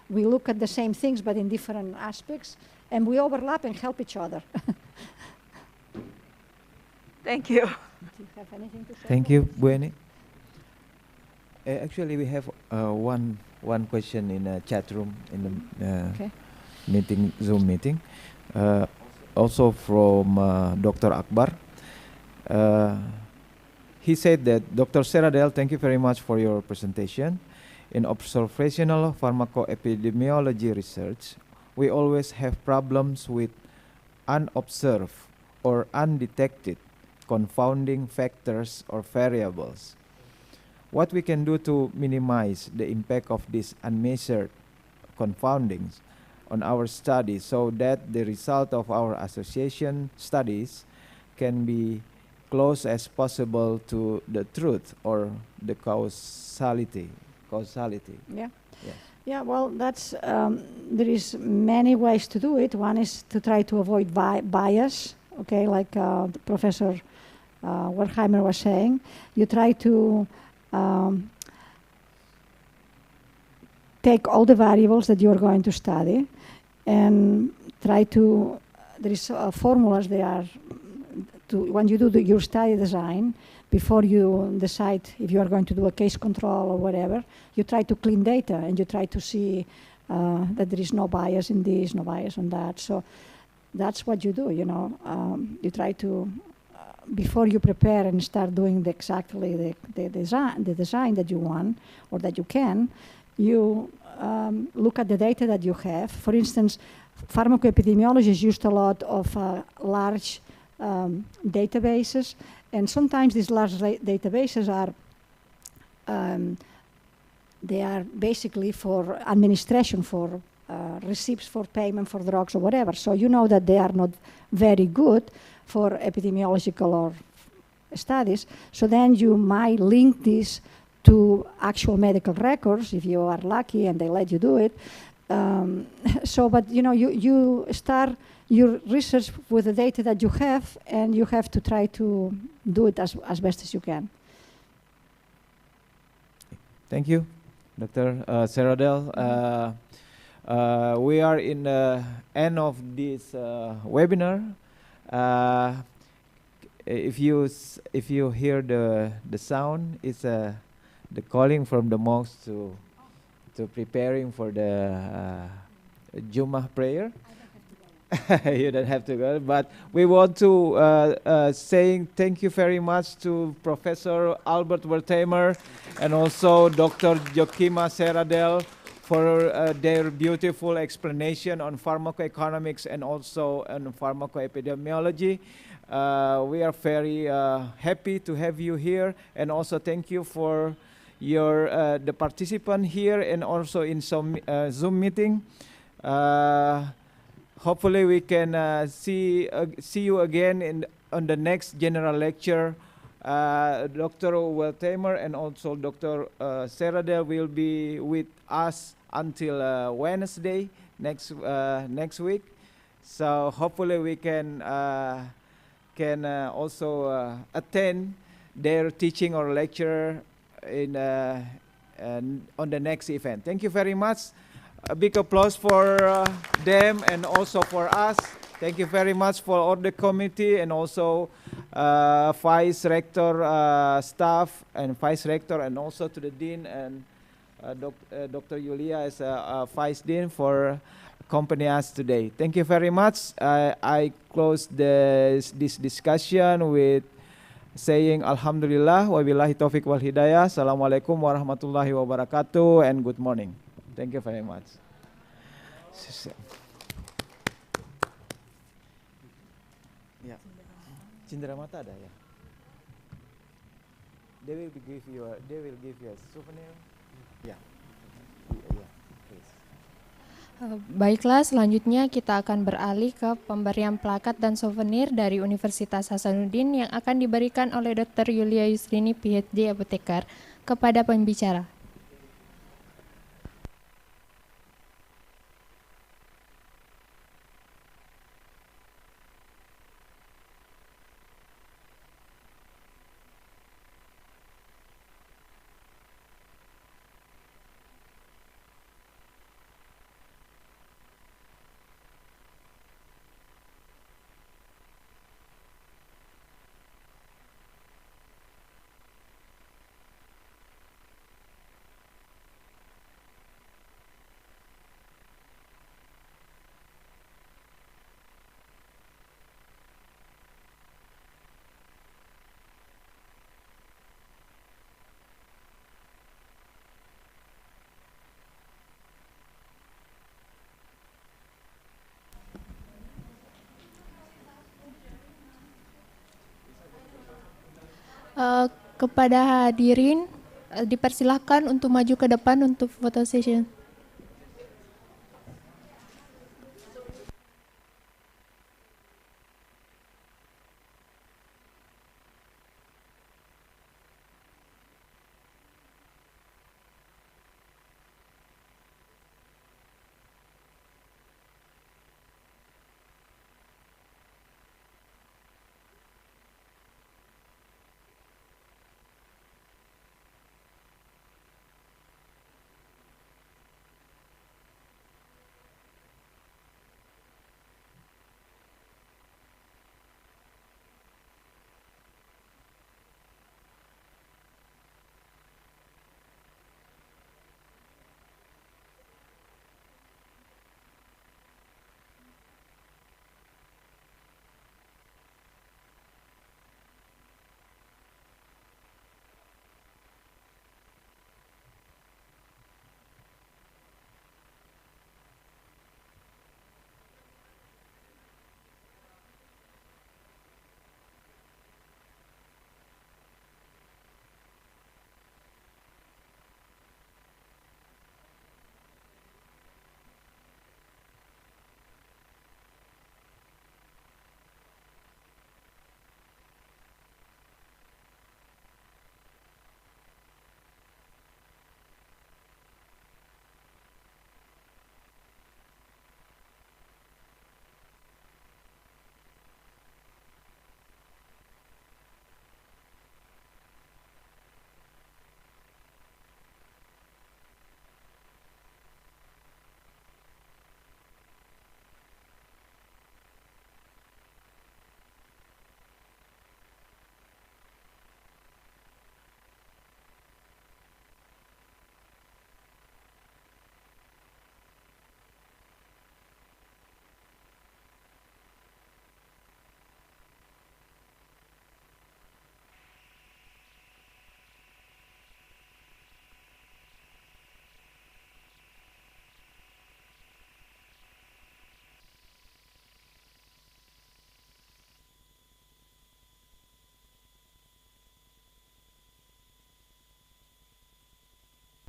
we look at the same things, but in different aspects, and we overlap and help each other. Thank you. Do you have anything to say? Thank you, Bueni. Actually, we have one question in the chat room in the Zoom meeting. Also from Dr. Akbar. He said that, Dr. Seradel, thank you very much for your presentation. In observational pharmacoepidemiology research, we always have problems with unobserved or undetected confounding factors or variables. What we can do to minimize the impact of these unmeasured confoundings on our study so that the result of our association studies can be close as possible to the truth or the causality. Yeah, well, that's there is many ways to do it. One is to try to avoid bias, okay, like Professor Wertheimer was saying. You try to take all the variables that you're going to study and try to, there is formulas there to, when you do your study design, before you decide if you are going to do a case control or whatever, you try to clean data and you try to see that there is no bias in this, no bias on that. So that's what you do, you know. You try to, before you prepare and start doing exactly the design that you want or that you can, you look at the data that you have. For instance, pharmacoepidemiologists used a lot of large databases, and sometimes these large databases are they are basically for administration, for receipts for payment for drugs or whatever. So you know that they are not very good for epidemiological or studies. So then you might link this to actual medical records if you are lucky and they let you do it. But you know, you start your research with the data that you have, and you have to try to do it as best as you can. Thank you, Dr. Seradel. We are in the end of this webinar. If you hear the sound, it's the calling from the monks to preparing for the Jummah prayer. You don't have to go, but we want to saying thank you very much to Professor Albert Wertheimer and also Dr. Joachima Seradel for their beautiful explanation on pharmacoeconomics and also on pharmacoepidemiology. We are very happy to have you here, and also thank you for your the participant here and also in some Zoom meeting. Hopefully we can see you again on the next general lecture. Dr. Wertheimer and also Dr. Seradel will be with us until Wednesday next week. So hopefully we can also attend their teaching or lecture in on the next event. Thank you very much. A big applause for them and also for us. Thank you very much for all the committee and also Vice Rector staff and Vice Rector, and also to the Dean and Dr. Yulia as a Vice Dean for accompanying us today. Thank you very much. I close this discussion with saying Alhamdulillah wa billahi taufiq wal hidayah. Assalamualaikum warahmatullahi wabarakatuh and good morning. Thank you very much. Ya, cindera mata ada ya. They will give you a souvenir. Ya, ya, please. Baiklah, selanjutnya kita akan beralih ke pemberian plakat dan souvenir dari Universitas Hasanuddin yang akan diberikan oleh Dr. Yulia Yusrini, PhD Apotekar, kepada pembicara. Kepada hadirin dipersilahkan untuk maju ke depan untuk photo session.